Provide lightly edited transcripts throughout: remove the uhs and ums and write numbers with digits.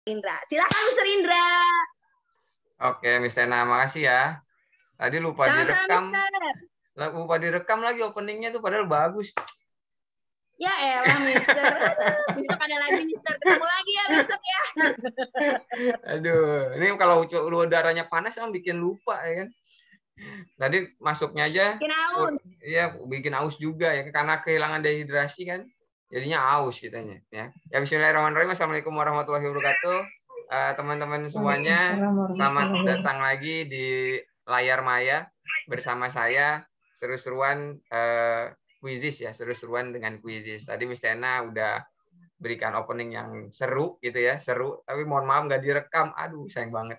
Indra. Silakan Mr. Indra. Oke, Miss Tena, makasih ya. Tadi lupa direkam. Lupa direkam lagi openingnya tuh, padahal bagus. Ya elah, Mister. Besok ada lagi, Mister. Ketemu lagi ya, Mister ya. Aduh, ini kalau udaranya panas kan bikin lupa ya kan. Tadi masuknya aja. Bikin aus. Iya, bikin aus juga ya, karena kehilangan dehidrasi kan. Jadinya aus kitanya ya. Ya bismillahirrahmanirrahim. Assalamualaikum warahmatullahi wabarakatuh. Teman-teman semuanya, selamat datang lagi di layar maya bersama saya seru-seruan Quizizz ya, seru-seruan dengan Quizizz. Tadi Miss Tena udah berikan opening yang seru gitu ya, seru. Tapi mohon maaf nggak direkam. Aduh, sayang banget.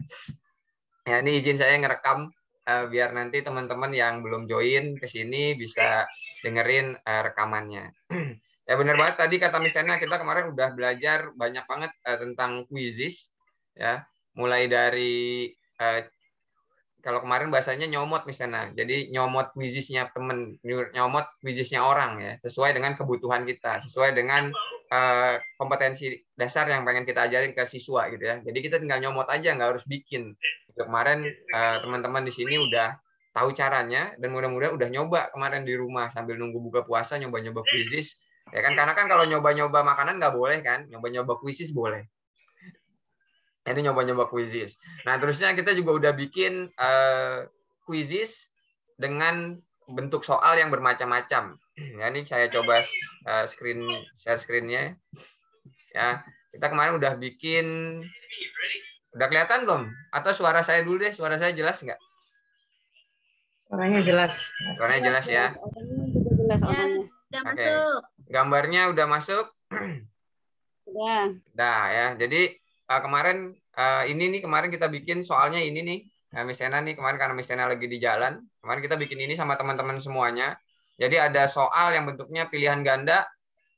Ya, ini izin saya ngerekam biar nanti teman-teman yang belum join ke sini bisa dengerin rekamannya. Ya benar banget tadi kata Miss Tena, kita kemarin udah belajar banyak banget tentang Quizizz ya. Mulai dari kalau kemarin bahasanya nyomot misalnya, jadi nyomot Quizizz-nya temen, nyomot Quizizz-nya orang ya, sesuai dengan kebutuhan kita, sesuai dengan kompetensi dasar yang pengen kita ajarin ke siswa gitu ya. Jadi kita tinggal nyomot aja, nggak harus bikin. Kemarin teman-teman di sini udah tahu caranya dan mudah-mudahan udah nyoba kemarin di rumah sambil nunggu buka puasa nyoba-nyoba Quizizz ya kan, karena kan kalau nyoba-nyoba makanan nggak boleh kan, nyoba-nyoba Quizizz boleh. Itu nyoba-nyoba Quizizz. Nah, terusnya kita juga udah bikin Quizizz dengan bentuk soal yang bermacam-macam. Ya, ini saya coba share screen-nya. Ya, kita kemarin udah bikin. Udah kelihatan belum? Atau suara saya dulu deh, suara saya jelas nggak? Suaranya jelas. Suaranya jelas ya. Jelas Ya, orangnya. sudah Oke. masuk. Gambarnya udah masuk? Udah. Nah, ya. Jadi kemarin kemarin kita bikin soalnya ini nih. Miss Tena nih kemarin karena Miss Tena lagi di jalan. Kemarin kita bikin ini sama teman-teman semuanya. Jadi ada soal yang bentuknya pilihan ganda,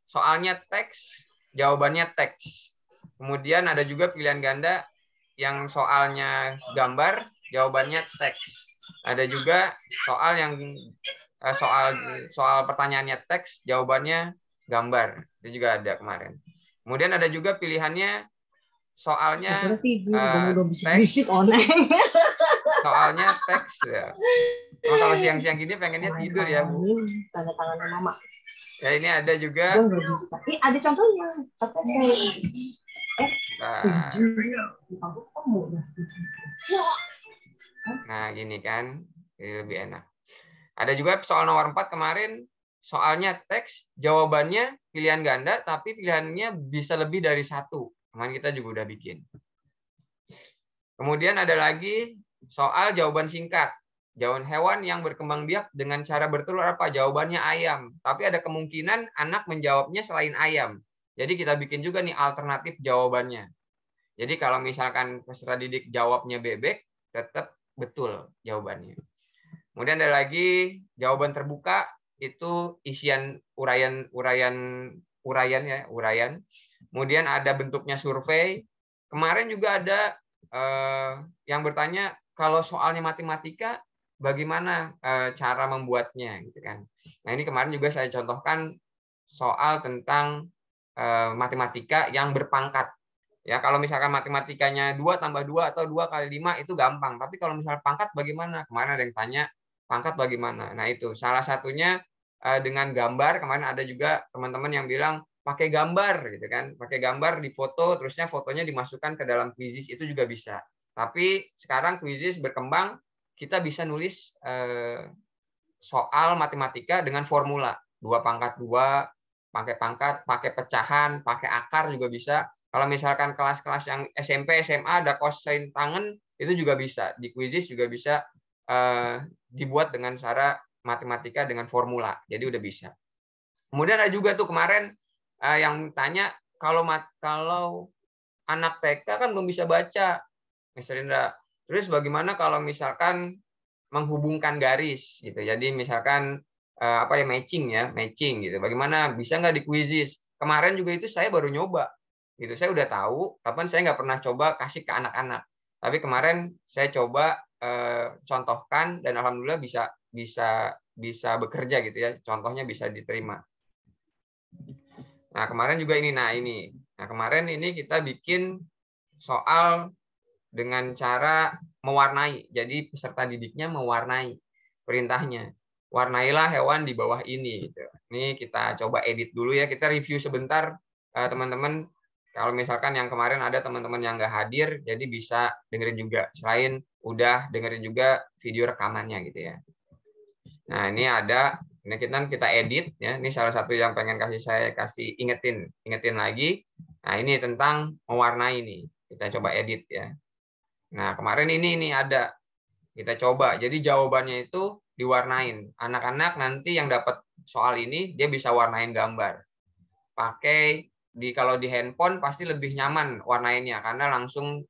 soalnya teks, jawabannya teks. Kemudian ada juga pilihan ganda yang soalnya gambar, jawabannya teks. Ada juga soal yang soal pertanyaannya teks, jawabannya gambar. Itu juga ada kemarin. Kemudian ada juga pilihannya soalnya teks, soalnya teks ya. Cuma kalau siang-siang gini pengennya tidur ya Bu. Tanda tangannya Mama. Ya ini ada juga. Ada contohnya. Nah gini kan, ini lebih enak. Ada juga soal nomor 4 kemarin, soalnya teks, jawabannya pilihan ganda, tapi pilihannya bisa lebih dari satu. Kemarin kita juga udah bikin. Kemudian ada lagi soal jawaban singkat. Jawaban hewan yang berkembang biak dengan cara bertelur apa? Jawabannya ayam. Tapi ada kemungkinan anak menjawabnya selain ayam. Jadi kita bikin juga nih alternatif jawabannya. Jadi kalau misalkan peserta didik jawabnya bebek, tetap betul jawabannya. Kemudian ada lagi jawaban terbuka, itu isian uraian. Kemudian ada bentuknya survei. Kemarin juga ada yang bertanya kalau soalnya matematika bagaimana cara membuatnya gitu kan. Nah, ini kemarin juga saya contohkan soal tentang matematika yang berpangkat. Ya, kalau misalkan matematikanya 2 tambah 2 atau 2 kali 5 itu gampang. Tapi kalau misalnya pangkat bagaimana? Kemarin ada yang tanya pangkat bagaimana. Nah, itu salah satunya dengan gambar. Kemarin ada juga teman-teman yang bilang pakai gambar gitu kan. Pakai gambar di foto, terusnya fotonya dimasukkan ke dalam Quizizz, itu juga bisa. Tapi sekarang Quizizz berkembang, kita bisa nulis soal matematika dengan formula. 2 pangkat 2, pakai pangkat, pakai pecahan, pakai akar juga bisa. Kalau misalkan kelas-kelas yang SMP, SMA ada kosain tangen, itu juga bisa. Di Quizizz juga bisa dibuat dengan cara matematika dengan formula. Jadi udah bisa. Kemudian ada juga tuh kemarin yang tanya kalau anak TK kan belum bisa baca, Mr. Indra. Terus bagaimana kalau misalkan menghubungkan garis gitu. Jadi misalkan matching gitu. Bagaimana bisa nggak di Quizizz? Kemarin juga itu saya baru nyoba. Gitu. Saya udah tahu, tapi saya nggak pernah coba kasih ke anak-anak. Tapi kemarin saya coba contohkan dan alhamdulillah bisa bekerja gitu ya. Contohnya bisa diterima. Nah, kemarin juga ini. Nah, kemarin ini kita bikin soal dengan cara mewarnai. Jadi peserta didiknya mewarnai perintahnya. Warnailah hewan di bawah ini. Gitu. Ini kita coba edit dulu ya. Kita review sebentar, teman-teman. Kalau misalkan yang kemarin ada teman-teman yang nggak hadir, jadi bisa dengerin juga. Selain udah dengerin juga video rekamannya gitu ya. Nah ini ada, ini kita edit ya. Ini salah satu yang pengen saya kasih ingetin lagi. Nah ini tentang mewarnai nih. Kita coba edit ya. Nah kemarin ini ada. Kita coba. Jadi jawabannya itu diwarnain. Anak-anak nanti yang dapat soal ini dia bisa warnain gambar. Pakai kalau di handphone pasti lebih nyaman warnainnya karena langsung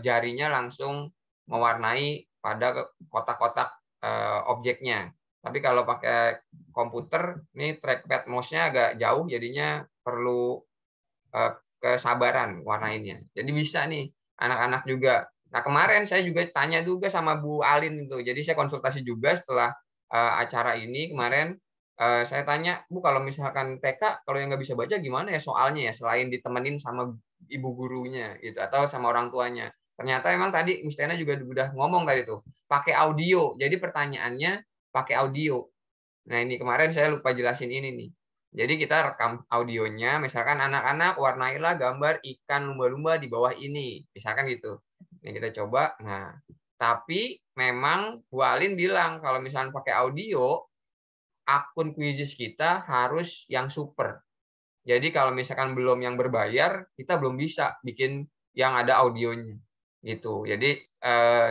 jarinya langsung mewarnai pada kotak-kotak objeknya. Tapi kalau pakai komputer, ini trackpad mouse-nya agak jauh, jadinya perlu kesabaran warnainnya. Jadi bisa nih anak-anak juga. Nah kemarin saya juga tanya juga sama Bu Alin itu. Jadi saya konsultasi juga setelah acara ini kemarin. Saya tanya, Bu, kalau misalkan TK, kalau yang nggak bisa baca gimana ya soalnya ya, selain ditemenin sama ibu gurunya gitu atau sama orang tuanya. Ternyata emang tadi Miss Tena juga udah ngomong tadi tuh, pakai audio. Jadi pertanyaannya pakai audio. Nah ini kemarin saya lupa jelasin ini nih. Jadi kita rekam audionya, misalkan anak-anak warnailah gambar ikan lumba-lumba di bawah ini, misalkan gitu. Ini kita coba. Nah, tapi memang Bu Alin bilang kalau misalnya pakai audio, akun Quizizz kita harus yang super. Jadi kalau misalkan belum yang berbayar, kita belum bisa bikin yang ada audionya. Gitu. Jadi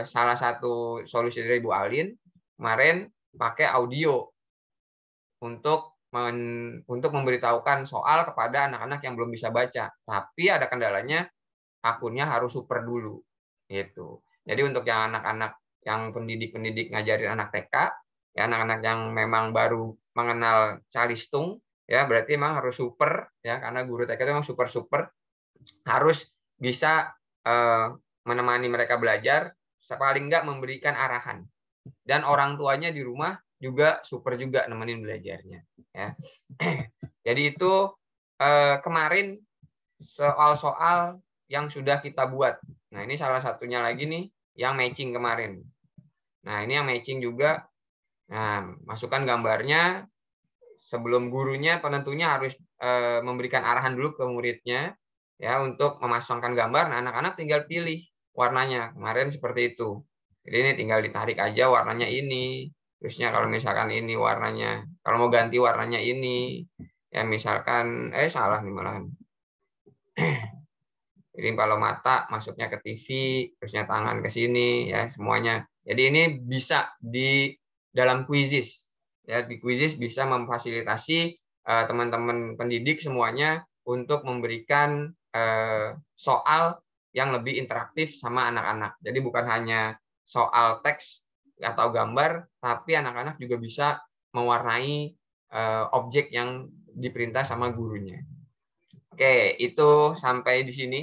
salah satu solusi dari Bu Alin kemarin pakai audio untuk memberitahukan soal kepada anak-anak yang belum bisa baca. Tapi ada kendalanya, akunnya harus super dulu. Gitu. Jadi untuk yang anak-anak yang pendidik ngajarin anak TK, ya anak-anak yang memang baru mengenal calistung, ya berarti memang harus super, ya karena guru TK itu memang super harus bisa menemani mereka belajar, paling nggak memberikan arahan. Dan orang tuanya di rumah juga super juga nemenin belajarnya. Ya. Jadi itu kemarin soal-soal yang sudah kita buat. Nah ini salah satunya lagi nih yang matching kemarin. Nah ini yang matching juga. Nah masukkan gambarnya. Sebelum gurunya penentunya harus memberikan arahan dulu ke muridnya ya untuk memasangkan gambar. Nah anak-anak tinggal pilih warnanya. Kemarin seperti itu. Jadi ini tinggal ditarik aja warnanya ini. Terusnya kalau misalkan ini warnanya, kalau mau ganti warnanya ini, ya misalkan, salah nih malahan. Jadi kalau mata masuknya ke TV, terusnya tangan ke sini, ya semuanya. Jadi ini bisa di dalam Quizizz. Ya, di Quizizz bisa memfasilitasi teman-teman pendidik semuanya untuk memberikan soal yang lebih interaktif sama anak-anak. Jadi bukan hanya soal teks atau gambar, tapi anak-anak juga bisa mewarnai objek yang diperintah sama gurunya. Oke, itu sampai di sini.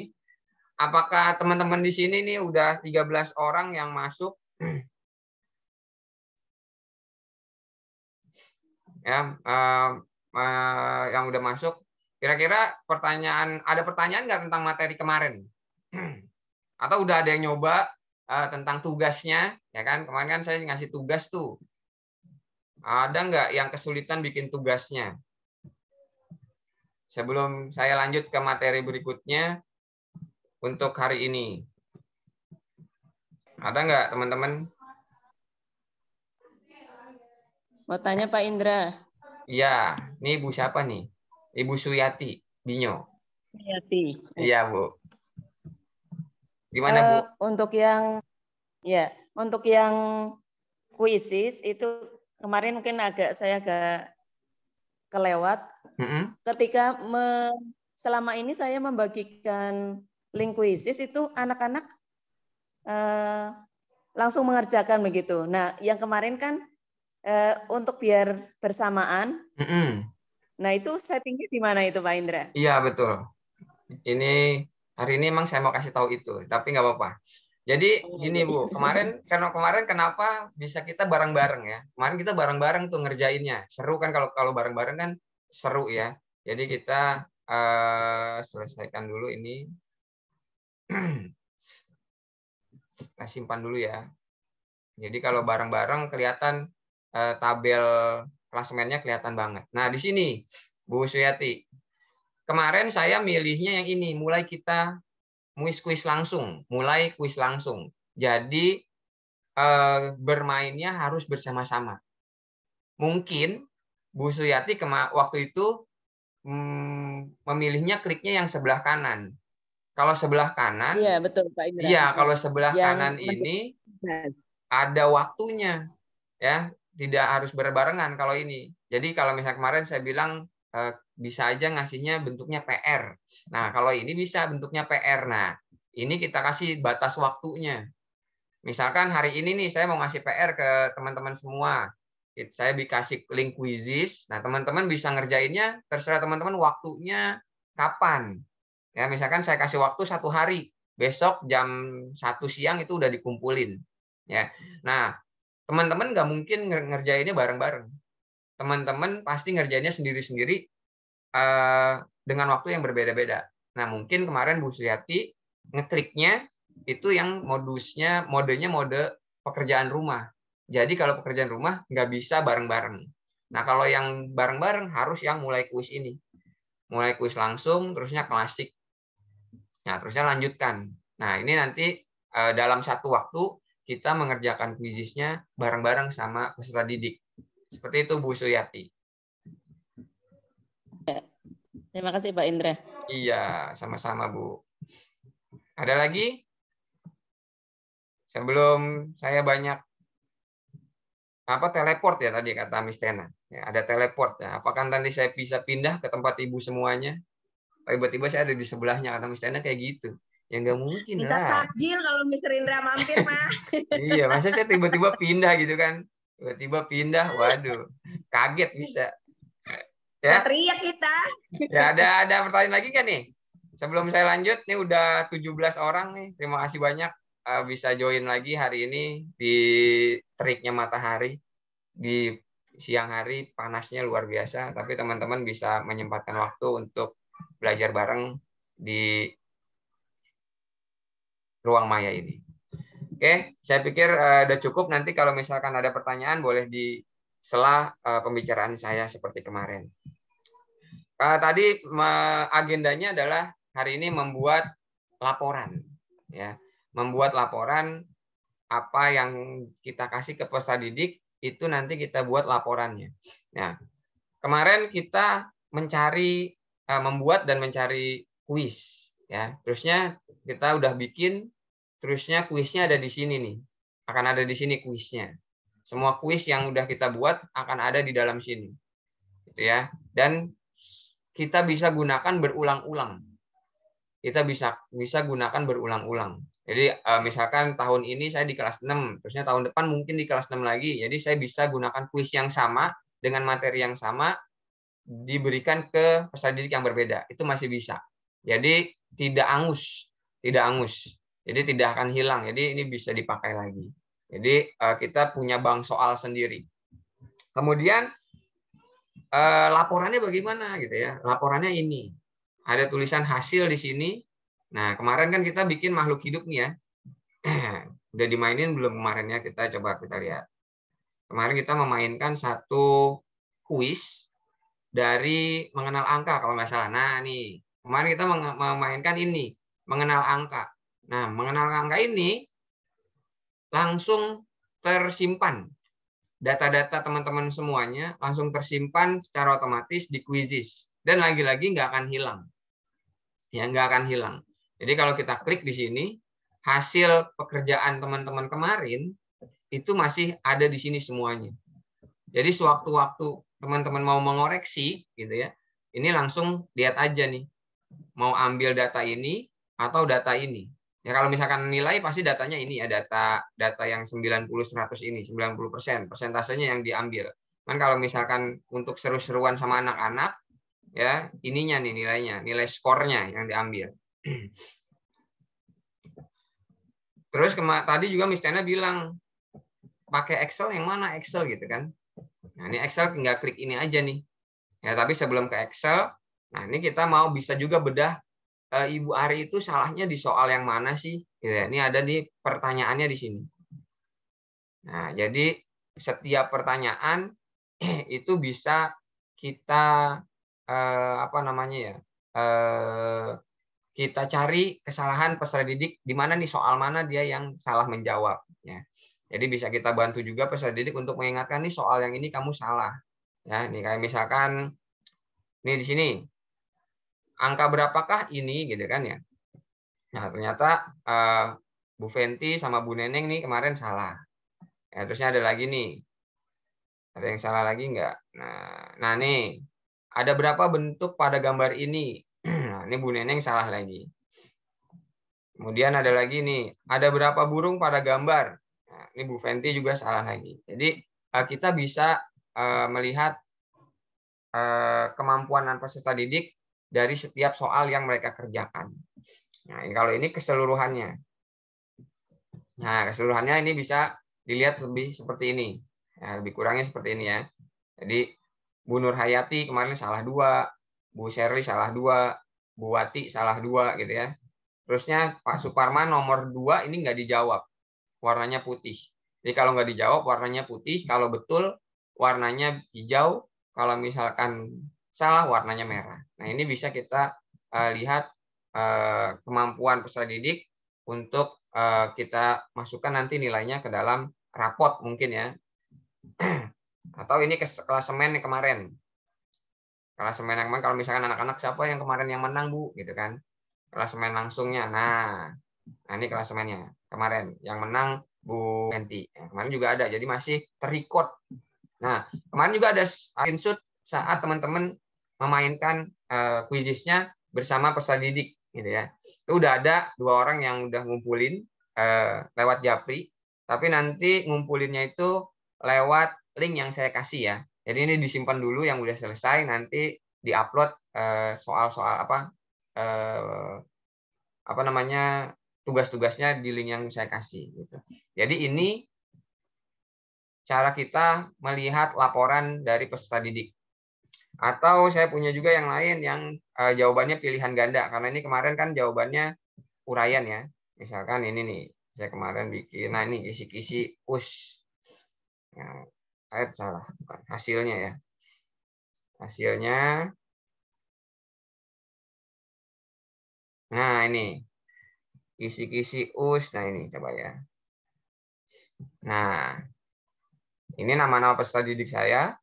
Apakah teman-teman di sini nih udah 13 orang yang masuk? Ya, yang udah masuk. Kira-kira ada pertanyaan nggak tentang materi kemarin? Atau udah ada yang nyoba tentang tugasnya? Ya kan, kemarin kan saya ngasih tugas tuh. Ada nggak yang kesulitan bikin tugasnya? Sebelum saya lanjut ke materi berikutnya untuk hari ini. Ada nggak teman-teman? Mau tanya Pak Indra. Iya, ini Ibu siapa nih? Ibu Suyati Binyo. Suyati. Iya, Bu. Gimana, Bu? Untuk yang Quizizz itu kemarin mungkin saya agak kelewat. Ketika selama ini saya membagikan link Quizizz itu anak-anak langsung mengerjakan begitu. Nah, yang kemarin kan untuk biar bersamaan. Nah, itu settingnya di mana itu, Pak Indra? Iya, betul. Hari ini emang saya mau kasih tahu itu, tapi nggak apa-apa. Jadi gini Bu, kemarin kenapa bisa kita bareng-bareng ya? Kemarin kita bareng-bareng tuh ngerjainnya. Seru kan kalau bareng-bareng kan seru ya. Jadi kita selesaikan dulu ini. Kita simpan dulu ya. Jadi kalau bareng-bareng kelihatan tabel klasemennya kelihatan banget. Nah, di sini Bu Suyati. Kemarin saya milihnya yang ini, mulai kita kuis langsung, mulai kuis langsung. Jadi bermainnya harus bersama-sama. Mungkin Bu Suyati waktu itu memilihnya kliknya yang sebelah kanan. Kalau sebelah kanan, iya betul Pak Indra. Iya, kalau sebelah kanan ini ada waktunya, ya, tidak harus berbarengan kalau ini. Jadi kalau misalnya kemarin saya bilang bisa aja ngasihnya bentuknya PR. Nah, kalau ini bisa bentuknya PR. Nah, ini kita kasih batas waktunya. Misalkan hari ini nih saya mau ngasih PR ke teman-teman semua. Saya dikasih link quizzes. Nah, teman-teman bisa ngerjainnya terserah teman-teman waktunya kapan. Ya, misalkan saya kasih waktu 1 hari. Besok jam 1 siang itu udah dikumpulin. Ya. Nah, teman-teman nggak mungkin ngerjainnya bareng-bareng. Teman-teman pasti ngerjainnya sendiri-sendiri dengan waktu yang berbeda-beda. Nah, mungkin kemarin Bu Suyati ngekliknya itu yang modenya mode pekerjaan rumah. Jadi kalau pekerjaan rumah nggak bisa bareng-bareng. Nah, kalau yang bareng-bareng harus yang mulai kuis ini. Mulai kuis langsung, terusnya klasik. Nah, terusnya lanjutkan. Nah, ini nanti dalam satu waktu kita mengerjakan kuisisnya bareng-bareng sama peserta didik. Seperti itu Bu Suyati. Terima kasih Pak Indra. Iya, sama-sama Bu. Ada lagi? Sebelum saya banyak teleport ya tadi kata Miss Tena. Ya, ada teleport ya. Apakah nanti saya bisa pindah ke tempat Ibu semuanya? Tiba-tiba saya ada di sebelahnya kata Miss Tena kayak gitu. Ya nggak mungkin minta lah. takjil kalau Mr. Indra mampir mah. Iya, masa saya tiba-tiba pindah gitu kan? Tiba-tiba pindah, waduh, kaget bisa. Ya. Teriak kita. Ya ada pertanyaan lagi kan nih? Sebelum saya lanjut, nih udah 17 orang nih. Terima kasih banyak bisa join lagi hari ini di teriknya matahari. Di siang hari panasnya luar biasa, tapi teman-teman bisa menyempatkan waktu untuk belajar bareng di ruang maya ini. Oke, saya pikir udah cukup. Nanti kalau misalkan ada pertanyaan boleh di sela pembicaraan saya seperti kemarin. Tadi agendanya adalah hari ini membuat laporan, ya, membuat laporan apa yang kita kasih ke peserta didik itu nanti kita buat laporannya. Nah, kemarin kita membuat dan mencari kuis, ya. Terusnya kita udah bikin, terusnya kuisnya ada di sini nih, akan ada di sini kuisnya. Semua kuis yang udah kita buat akan ada di dalam sini, gitu ya. Dan kita bisa gunakan berulang-ulang. Kita bisa gunakan berulang-ulang. Jadi misalkan tahun ini saya di kelas 6, terusnya tahun depan mungkin di kelas 6 lagi. Jadi saya bisa gunakan kuis yang sama dengan materi yang sama diberikan ke peserta didik yang berbeda. Itu masih bisa. Jadi tidak angus, Jadi tidak akan hilang. Jadi ini bisa dipakai lagi. Jadi kita punya bank soal sendiri. Kemudian laporannya bagaimana gitu ya? Laporannya ini. Ada tulisan hasil di sini. Nah, kemarin kan kita bikin makhluk hidup nih ya. Udah dimainin belum kemarin ya? Kita lihat. Kemarin kita memainkan satu kuis dari mengenal angka kalau nggak salah. Nah, nih. Kemarin kita memainkan ini, mengenal angka. Nah, mengenal angka ini langsung tersimpan. Data-data teman-teman semuanya langsung tersimpan secara otomatis di Quizzes dan lagi-lagi nggak akan hilang, ya nggak akan hilang. Jadi kalau kita klik di sini hasil pekerjaan teman-teman kemarin itu masih ada di sini semuanya. Jadi sewaktu-waktu teman-teman mau mengoreksi gitu ya, ini langsung lihat aja nih mau ambil data ini atau data ini. Ya kalau misalkan nilai pasti datanya ini ya data yang 90-100 ini 90% persentasenya yang diambil. Kan kalau misalkan untuk seru-seruan sama anak-anak ya ininya nih nilai skornya yang diambil. Terus tadi juga Miss Tena bilang pakai Excel yang mana Excel gitu kan. Nah ini Excel tinggal klik ini aja nih. Ya tapi sebelum ke Excel, nah ini kita mau bisa juga bedah Ibu Ari itu salahnya di soal yang mana sih? Gitu ya. Ini ada di pertanyaannya di sini. Nah, jadi setiap pertanyaan itu bisa kita apa namanya ya? Kita cari kesalahan peserta didik di mana nih, soal mana dia yang salah menjawab ya. Jadi bisa kita bantu juga peserta didik untuk mengingatkan nih soal yang ini kamu salah. Ya, ini kayak misalkan nih di sini angka berapakah ini gitu kan ya. Nah, ternyata Bu Fenti sama Bu Neneng nih kemarin salah. Ya, terusnya ada lagi nih. Ada yang salah lagi enggak? Nah nih, ada berapa bentuk pada gambar ini? Nah, ini Bu Neneng salah lagi. Kemudian ada lagi nih, ada berapa burung pada gambar? Nah, ini Bu Fenti juga salah lagi. Jadi kita bisa melihat kemampuan peserta didik dari setiap soal yang mereka kerjakan. Nah, kalau ini keseluruhannya. Nah, keseluruhannya ini bisa dilihat lebih seperti ini. Ya, lebih kurangnya seperti ini ya. Jadi Bu Nur Hayati kemarin salah 2, Bu Sherly salah 2, Bu Wati salah 2 gitu ya. Terusnya Pak Suparman nomor 2 ini nggak dijawab, warnanya putih. Jadi kalau nggak dijawab warnanya putih, kalau betul warnanya hijau, kalau misalkan salah warnanya merah. Nah ini bisa kita lihat kemampuan peserta didik untuk kita masukkan nanti nilainya ke dalam rapot mungkin ya. Atau ini klasemen yang kemarin. Klasemen yang kemarin kalau misalkan anak-anak siapa yang kemarin yang menang Bu gitu kan. Klasemen langsungnya. Nah ini klasemennya kemarin yang menang Bu Fenti. Kemarin juga ada, jadi masih terrecord. Nah kemarin juga ada screenshot saat teman-teman memainkan quizisnya bersama peserta didik, gitu ya. Itu udah ada 2 orang yang udah ngumpulin lewat Japri, tapi nanti ngumpulinnya itu lewat link yang saya kasih ya. Jadi ini disimpan dulu yang udah selesai, nanti diupload soal-soal apa namanya tugas-tugasnya di link yang saya kasih gitu. Jadi ini cara kita melihat laporan dari peserta didik. Atau saya punya juga yang lain yang jawabannya pilihan ganda, karena ini kemarin kan jawabannya uraian ya. Misalkan ini nih, saya kemarin bikin, nah ini kisi-kisi us. Nah, salah, bukan hasilnya ya. Hasilnya, nah ini kisi-kisi us. Nah ini coba ya. Nah, ini nama-nama peserta didik saya.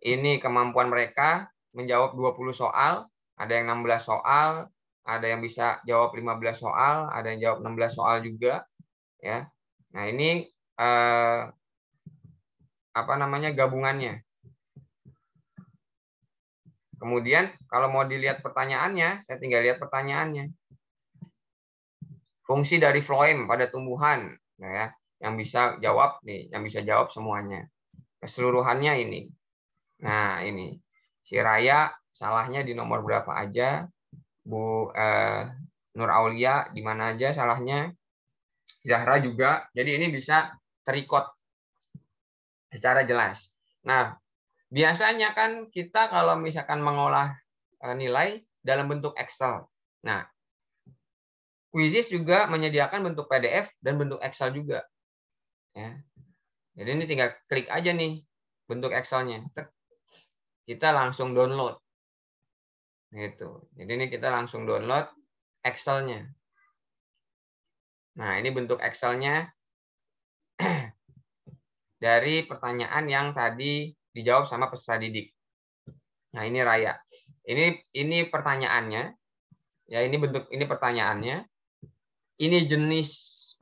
Ini kemampuan mereka menjawab 20 soal, ada yang 16 soal, ada yang bisa jawab 15 soal, ada yang jawab 16 soal juga ya. Nah, ini apa namanya gabungannya. Kemudian kalau mau dilihat pertanyaannya, saya tinggal lihat pertanyaannya. Fungsi dari floem pada tumbuhan ya, yang bisa jawab nih, yang bisa jawab semuanya. Keseluruhannya ini. Nah, ini si Raya salahnya di nomor berapa aja, Bu Nur Aulia di mana aja salahnya, Zahra juga. Jadi ini bisa terikot secara jelas. Nah, biasanya kan kita kalau misalkan mengolah nilai dalam bentuk Excel. Nah, Quizizz juga menyediakan bentuk PDF dan bentuk Excel juga. Ya. Jadi ini tinggal klik aja nih bentuk Excel-nya. Kita langsung download. Gitu. Jadi ini kita langsung download Excel-nya. Nah, ini bentuk Excel-nya dari pertanyaan yang tadi dijawab sama peserta didik. Nah, ini Raya. Ini pertanyaannya. Ya, ini pertanyaannya. Ini jenis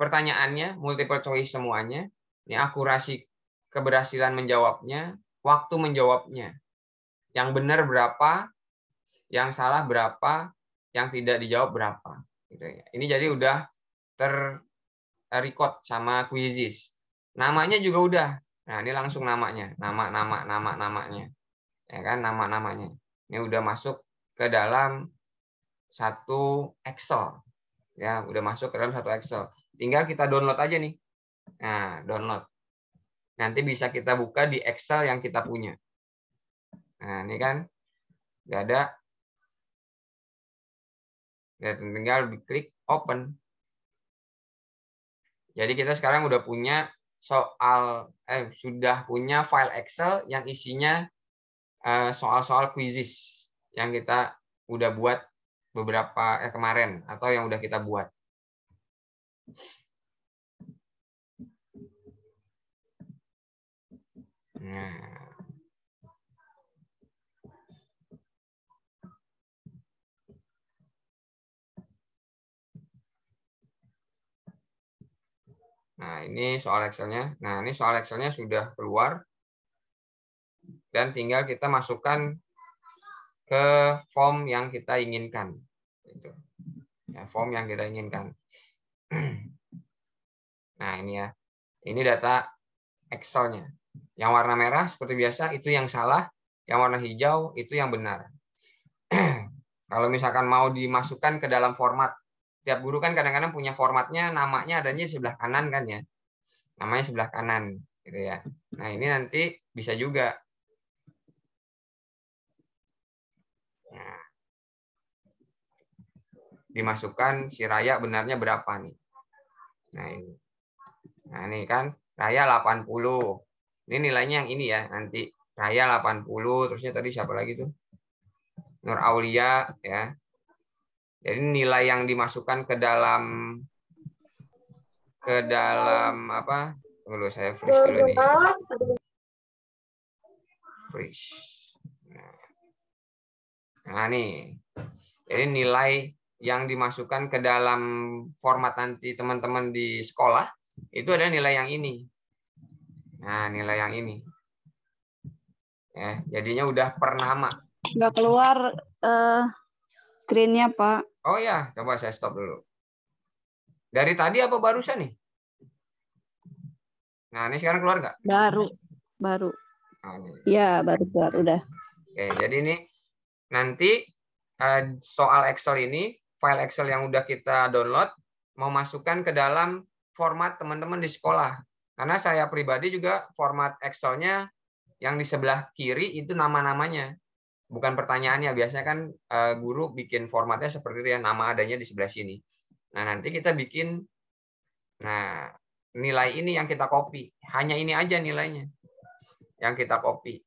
pertanyaannya, multiple choice semuanya. Ini akurasi keberhasilan menjawabnya, waktu menjawabnya. Yang benar berapa, yang salah berapa, yang tidak dijawab berapa. Gitu ya. Ini jadi udah terrecord sama Quizizz. Namanya juga udah. Nah, ini langsung namanya, namanya. Ya kan, nama-namanya. Ini udah masuk ke dalam satu Excel. Ya, udah masuk ke dalam satu Excel. Tinggal kita download aja nih. Nah, download. Nanti bisa kita buka di Excel yang kita punya. Nah, ini kan udah ada. Ya, tinggal klik open. Jadi kita sekarang udah punya sudah punya file Excel yang isinya soal-soal quizzes yang kita udah buat beberapa kemarin atau yang udah kita buat. Nah, ini soal Excel-nya. Nah, ini soal Excel-nya sudah keluar. Dan tinggal kita masukkan ke form yang kita inginkan. Ya, form yang kita inginkan. Nah, ini ya. Ini data Excel-nya. Yang warna merah seperti biasa itu yang salah. Yang warna hijau itu yang benar. Kalau misalkan mau dimasukkan ke dalam format, tiap guru kan kadang-kadang punya formatnya, namanya adanya di sebelah kanan kan ya. Namanya sebelah kanan gitu ya. Nah, ini nanti bisa juga. Nah, dimasukkan si Raya benarnya berapa nih. Nah, ini. Nah, ini kan Raya 80. Ini nilainya yang ini ya, nanti Raya 80, terusnya tadi siapa lagi tuh? Nur Aulia ya. Jadi nilai yang dimasukkan ke dalam apa? Tunggu saya freeze dulu nih. Freeze. Nah, nih. Jadi nilai yang dimasukkan ke dalam format nanti teman-teman di sekolah itu adalah nilai yang ini. Nah, nilai yang ini. Ya, jadinya udah per nama. Nggak keluar screen-nya, Pak. Oh ya, coba saya stop dulu. Dari tadi apa barusan nih? Nah, ini sekarang keluar nggak? Baru. Nah, Ya, baru keluar. Udah. Oke, jadi ini nanti soal Excel ini, file Excel yang udah kita download, mau masukkan ke dalam format teman-teman di sekolah. Karena saya pribadi juga format Excel-nya yang di sebelah kiri itu nama-namanya. Bukan pertanyaannya. Biasanya kan guru bikin formatnya seperti itu ya, nama adanya di sebelah sini. Nah, nanti kita bikin, nah nilai ini yang kita copy. Hanya ini aja nilainya yang kita copy.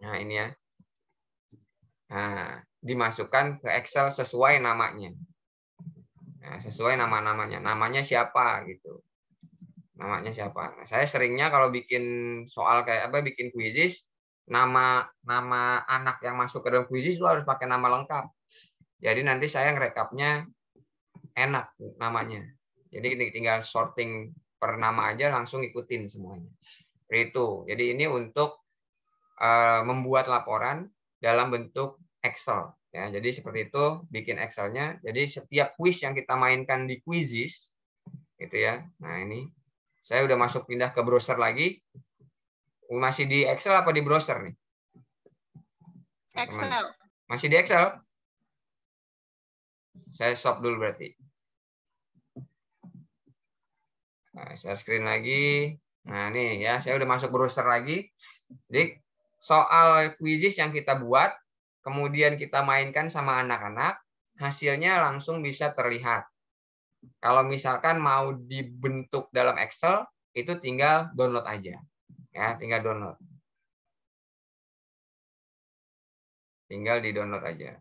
Nah, ini ya. Nah, dimasukkan ke Excel sesuai namanya. Nah, sesuai nama-namanya. Namanya siapa gitu. Namanya siapa. Nah, saya seringnya kalau bikin soal kayak apa, bikin quizzes, nama anak yang masuk ke dalam quizzes itu harus pakai nama lengkap. Jadi nanti saya ngerekapnya enak namanya. Jadi tinggal sorting per nama aja langsung ikutin semuanya. Itu. Jadi ini untuk membuat laporan dalam bentuk Excel. Ya, jadi seperti itu bikin Excel-nya. Jadi setiap quiz yang kita mainkan di Quizzes, gitu ya. Nah, ini saya udah masuk pindah ke browser lagi. Masih di Excel apa di browser nih? Excel. Masih di Excel? Saya stop dulu berarti. Nah, saya screen lagi. Nah, nih ya, saya udah masuk browser lagi. Jadi soal quizzes yang kita buat, kemudian kita mainkan sama anak-anak, hasilnya langsung bisa terlihat. Kalau misalkan mau dibentuk dalam Excel, itu tinggal download aja. Ya, tinggal download. Tinggal di-download aja.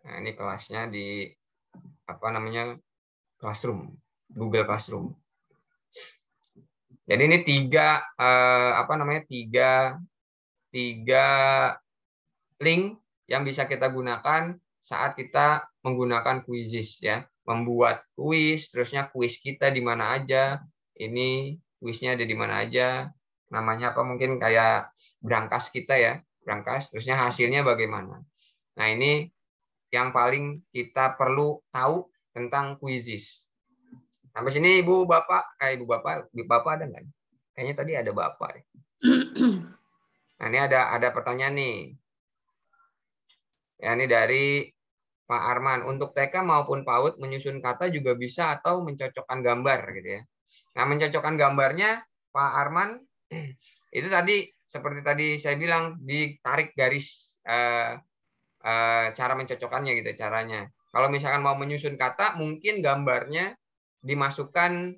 Nah, ini kelasnya di apa namanya? Classroom, Google Classroom. Jadi ini tiga link yang bisa kita gunakan saat kita menggunakan quizzes ya. Membuat quiz, terusnya quiz kita di mana aja. Ini quiznya ada di mana aja. Namanya apa mungkin kayak brankas kita ya, brankas. Terusnya hasilnya bagaimana. Nah, ini yang paling kita perlu tahu tentang quizzes. Sampai sini Ibu Bapak ada nggak? Kayaknya tadi ada Bapak. Nah, ini ada pertanyaan nih. Ya, ini dari Pak Arman. Untuk TK maupun PAUD menyusun kata juga bisa atau mencocokkan gambar gitu ya. Nah, mencocokkan gambarnya Pak Arman itu tadi seperti tadi saya bilang ditarik garis cara mencocokkannya gitu caranya. Kalau misalkan mau menyusun kata, mungkin gambarnya dimasukkan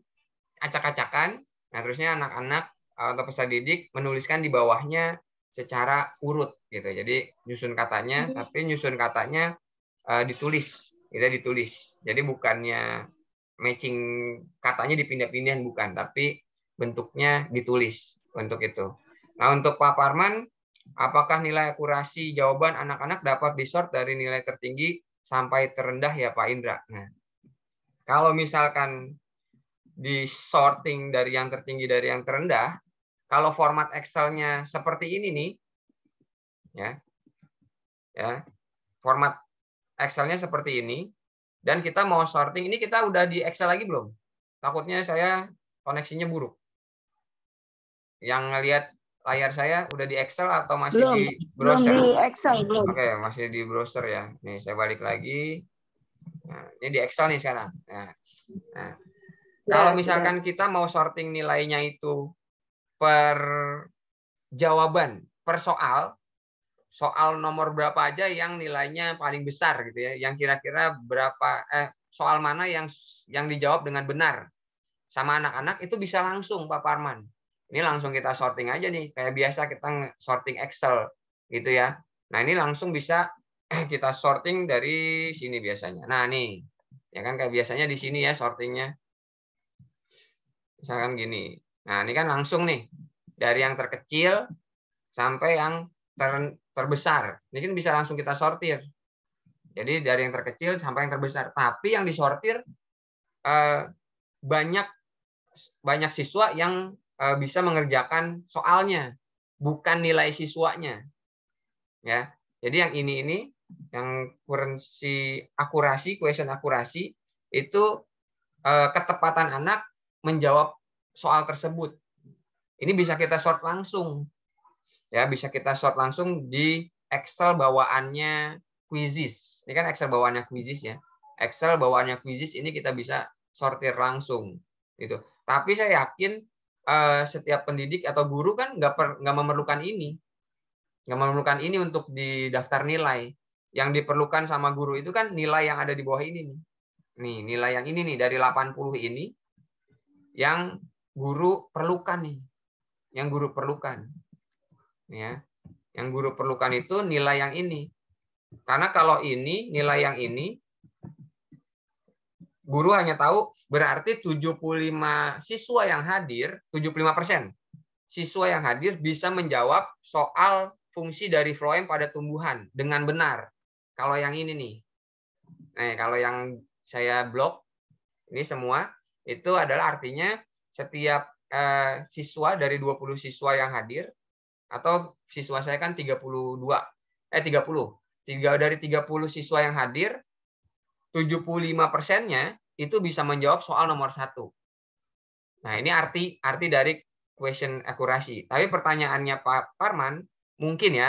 acak-acakan. Nah, terusnya anak-anak atau peserta didik menuliskan di bawahnya secara urut gitu. Jadi nyusun katanya, tapi nyusun katanya ditulis, tidak ditulis. Jadi bukannya matching katanya dipindah-pindahin, bukan, tapi bentuknya ditulis untuk itu. Nah, untuk Pak Parman, apakah nilai akurasi jawaban anak-anak dapat disort dari nilai tertinggi sampai terendah ya Pak Indra? Nah, kalau misalkan di sorting dari yang tertinggi dari yang terendah, kalau format Excel-nya seperti ini nih, ya, format Excel-nya seperti ini, dan kita mau sorting, ini kita udah di Excel lagi belum? Takutnya saya koneksinya buruk. Yang ngelihat layar saya udah di Excel atau masih Belum, di browser? belum di Excel, belum. Oke, masih di browser ya. Nih, saya balik lagi. Nah, ini di Excel nih sekarang. Nah, kalau misalkan kita mau sorting nilainya itu per jawaban, per soal nomor berapa aja yang nilainya paling besar gitu ya, yang kira-kira berapa soal mana yang dijawab dengan benar sama anak-anak, itu bisa langsung Pak Parman. Ini langsung kita sorting aja nih, kayak biasa kita sorting Excel gitu ya. Nah, ini langsung bisa kita sorting dari sini biasanya. Nah, nih. Ya kan kayak biasanya di sini ya sortingnya. Misalkan gini. Nah, ini kan langsung nih dari yang terkecil sampai yang terbesar. Ini kan bisa langsung kita sortir. Jadi dari yang terkecil sampai yang terbesar. Tapi yang disortir banyak siswa yang bisa mengerjakan soalnya, bukan nilai siswanya. Ya. Jadi yang ini yang akurasi, question akurasi itu ketepatan anak menjawab soal tersebut. Ini bisa kita sort langsung. Ya, bisa kita sort langsung di Excel bawaannya Quizzes. Ini kan Excel bawaannya Quizzes ya. Excel bawaannya Quizzes ini kita bisa sortir langsung gitu. Tapi saya yakin setiap pendidik atau guru kan nggak memerlukan ini. Nggak memerlukan ini untuk di daftar nilai. Yang diperlukan sama guru itu kan nilai yang ada di bawah ini nih. Nih, nilai yang ini nih dari 80 ini yang guru perlukan nih. Yang guru perlukan. Ya. Yang guru perlukan itu nilai yang ini. Karena kalau ini, nilai yang ini, guru hanya tahu berarti 75 siswa yang hadir, 75% siswa yang hadir bisa menjawab soal fungsi dari floem pada tumbuhan dengan benar. Kalau yang ini nih. Nah, kalau yang saya blok, ini semua, itu adalah artinya setiap siswa dari 20 siswa yang hadir, atau siswa saya kan 30. Dari 30 siswa yang hadir, 75%-nya itu bisa menjawab soal nomor 1. Nah, ini arti dari question akurasi. Tapi pertanyaannya Pak Parman, mungkin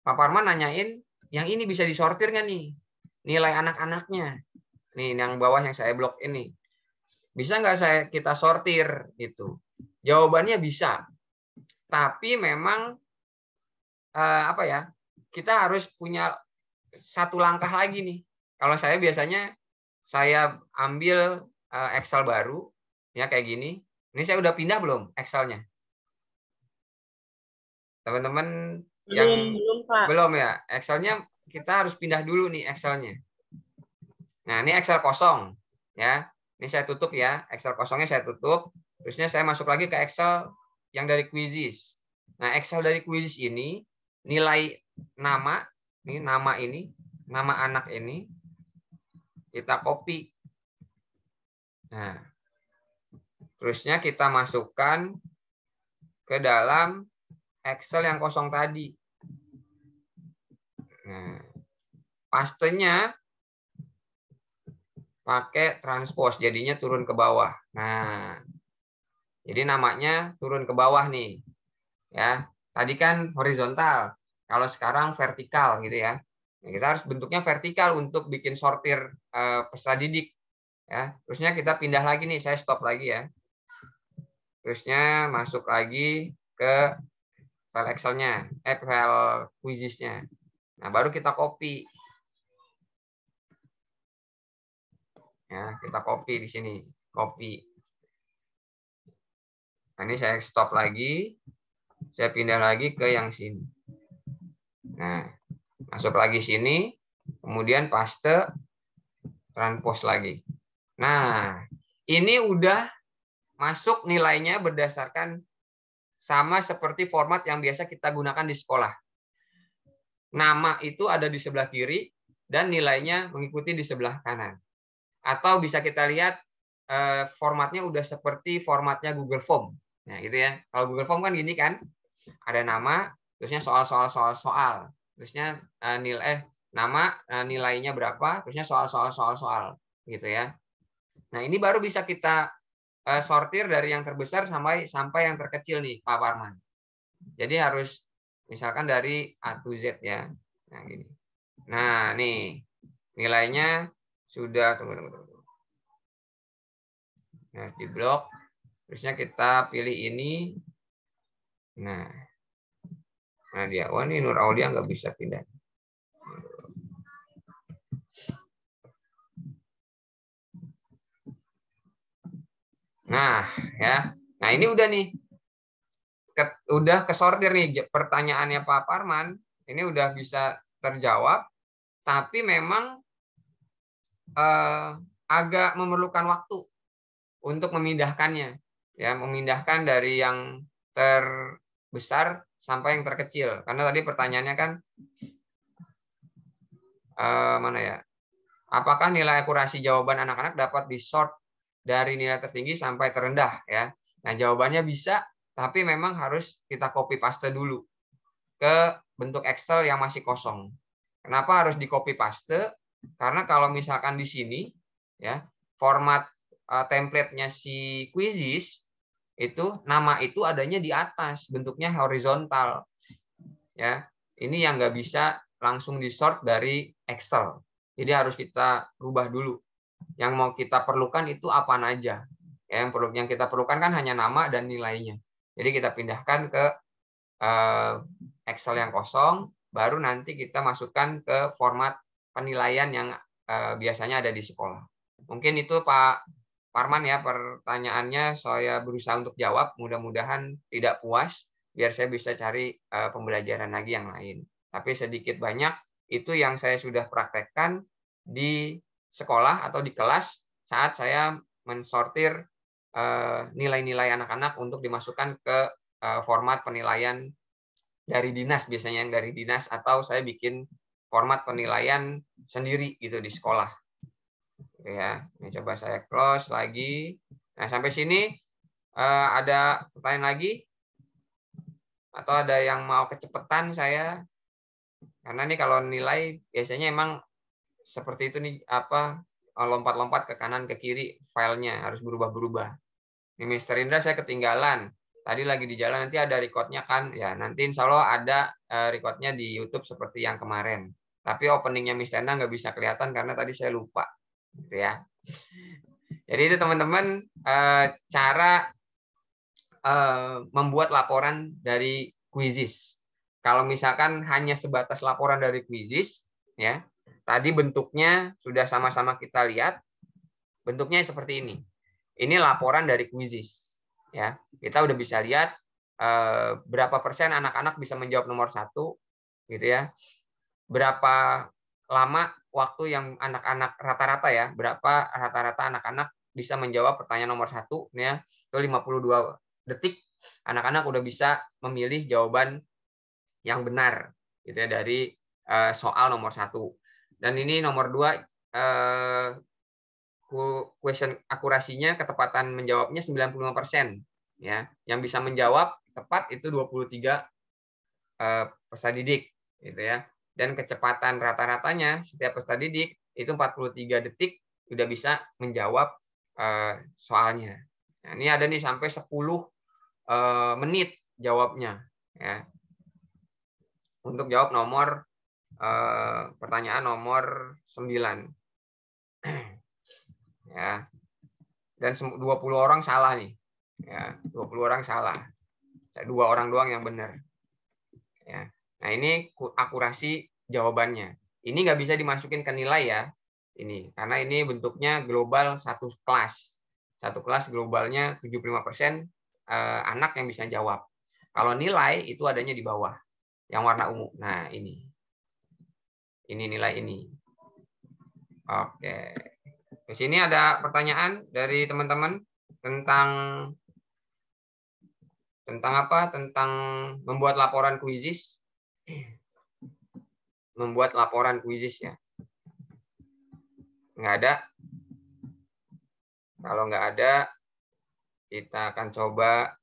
Pak Parman nanyain, yang ini bisa disortir nggak nih? Nilai anak-anaknya. Nih, yang bawah yang saya blok ini. Bisa nggak kita sortir? Gitu. Jawabannya bisa. Tapi memang kita harus punya satu langkah lagi nih. Kalau saya biasanya saya ambil Excel baru ya kayak gini. Ini saya udah pindah belum Excel-nya? Teman-teman yang belum ya, Excel-nya kita harus pindah dulu nih Excel-nya. Nah, ini Excel kosong ya. Ini saya tutup ya, Excel kosongnya saya tutup. Terusnya saya masuk lagi ke Excel yang dari Quizzes. Nah, Excel dari Quizzes ini nilai nama anak ini kita copy. Nah, terusnya kita masukkan ke dalam Excel yang kosong tadi. Nah, pastenya pakai transpose, jadinya turun ke bawah. Nah, jadi namanya turun ke bawah nih. Ya, tadi kan horizontal. Kalau sekarang vertikal gitu ya. Nah, kita harus bentuknya vertikal untuk bikin sortir peserta didik. Ya, terusnya kita pindah lagi nih, saya stop lagi ya. Terusnya masuk lagi ke file Excel-nya, file Quizzes-nya. Nah, baru kita copy. Ya, kita copy di sini. Copy. Nah, ini saya stop lagi. Saya pindah lagi ke yang sini. Nah, masuk lagi sini. Kemudian paste. Transpose lagi. Nah, ini udah masuk nilainya berdasarkan sama seperti format yang biasa kita gunakan di sekolah. Nama itu ada di sebelah kiri dan nilainya mengikuti di sebelah kanan. Atau bisa kita lihat formatnya udah seperti formatnya Google Form. Nah, gitu ya. Kalau Google Form kan gini kan, ada nama, terusnya soal, terusnya nama, nilainya berapa, terusnya soal, gitu ya. Nah, ini baru bisa kita sortir dari yang terbesar sampai yang terkecil nih, Pak Parman. Jadi harus misalkan dari A to Z ya. Nah, gini. Nah, nih nilainya sudah tunggu. Nah, di blok. Terusnya kita pilih ini. Nah dia. Wah, ini Nur Aulia nggak bisa pindah. Nah, ya. Nah, ini udah nih. Udah kesortir nih pertanyaannya Pak Parman. Ini udah bisa terjawab, tapi memang agak memerlukan waktu untuk memindahkannya. Ya, memindahkan dari yang terbesar sampai yang terkecil. Karena tadi pertanyaannya kan mana ya? Apakah nilai akurasi jawaban anak-anak dapat disort dari nilai tertinggi sampai terendah ya? Nah, jawabannya bisa, tapi memang harus kita copy paste dulu ke bentuk Excel yang masih kosong. Kenapa harus di copy paste? Karena kalau misalkan di sini ya, format template-nya si Quizzes itu nama itu adanya di atas, bentuknya horizontal. Ya, ini yang nggak bisa langsung di-sort dari Excel. Jadi harus kita rubah dulu. Yang mau kita perlukan itu apa aja. Ya, yang kita perlukan kan hanya nama dan nilainya. Jadi kita pindahkan ke Excel yang kosong, baru nanti kita masukkan ke format penilaian yang biasanya ada di sekolah. Mungkin itu Pak Parman ya pertanyaannya, saya berusaha untuk jawab. Mudah-mudahan tidak puas, biar saya bisa cari pembelajaran lagi yang lain. Tapi sedikit banyak itu yang saya sudah praktekkan di sekolah atau di kelas saat saya mensortir nilai-nilai anak-anak untuk dimasukkan ke format penilaian dari dinas, biasanya yang dari dinas, atau saya bikin format penilaian sendiri gitu di sekolah. Ya, ini coba saya close lagi. Nah, sampai sini ada pertanyaan lagi? Atau ada yang mau kecepatan saya? Karena nih kalau nilai biasanya emang seperti itu nih, lompat-lompat ke kanan ke kiri filenya harus berubah-berubah. Ini Mr. Indra saya ketinggalan. Tadi lagi di jalan, nanti ada recordnya kan? Ya, nanti insya Allah ada recordnya di YouTube seperti yang kemarin. Tapi openingnya Mr. Indra nggak bisa kelihatan karena tadi saya lupa. Gitu ya. Jadi itu teman-teman cara membuat laporan dari Quizzes. Kalau misalkan hanya sebatas laporan dari Quizzes, ya tadi bentuknya sudah sama-sama kita lihat, bentuknya seperti ini. Ini laporan dari Quizzes. Ya, kita udah bisa lihat berapa persen anak-anak bisa menjawab nomor 1, gitu ya. Berapa lama waktu yang anak-anak rata-rata ya, berapa rata-rata anak-anak bisa menjawab pertanyaan nomor 1, ya, itu 52 detik anak-anak udah bisa memilih jawaban yang benar gitu ya dari soal nomor 1. Dan ini nomor 2 question akurasinya, ketepatan menjawabnya 95% ya. Yang bisa menjawab tepat itu 23 peserta didik gitu ya. Dan kecepatan rata-ratanya setiap peserta didik itu 43 detik sudah bisa menjawab soalnya. Nah, ini ada nih sampai 10 menit jawabnya ya. Untuk jawab nomor pertanyaan nomor 9. Ya. Dan 20 orang salah nih. Ya, 20 orang salah. 2 orang doang yang benar. Ya. Nah, ini akurasi jawabannya. Ini nggak bisa dimasukin ke nilai ya. Ini karena ini bentuknya global satu kelas. Satu kelas globalnya 75% anak yang bisa jawab. Kalau nilai itu adanya di bawah, yang warna ungu. Nah, ini nilai ini. Oke. Di sini ada pertanyaan dari teman-teman tentang apa? Tentang membuat laporan kuisis. Membuat laporan kuisis ya. Nggak ada. Kalau nggak ada, kita akan coba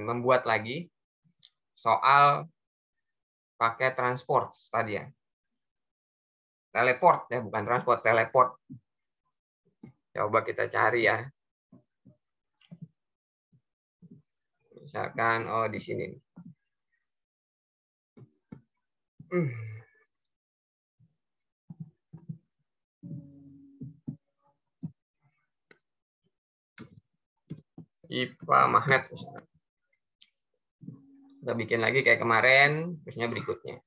membuat lagi soal pakai transport tadi ya. Teleport ya, bukan transport, teleport. Coba kita cari ya. Misalkan di sini. IPA magnet misalkan. Kita bikin lagi kayak kemarin, terusnya berikutnya.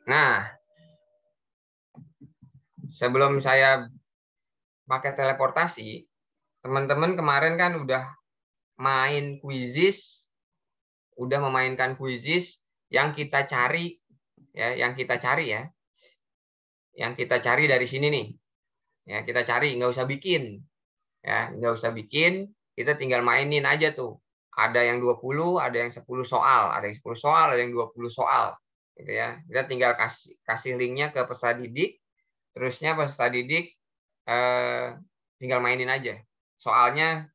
Nah, sebelum saya pakai teleportasi, teman-teman kemarin kan udah main kuisis, udah memainkan kuisis yang kita cari ya, yang kita cari dari sini nih. Ya, kita cari, nggak usah bikin. Ya, nggak usah bikin, kita tinggal mainin aja tuh. Ada yang 20, ada yang 10 soal, ada yang 10 soal, ada yang 20 soal. Gitu ya. Kita tinggal kasih linknya ke peserta didik, terusnya peserta didik tinggal mainin aja. Soalnya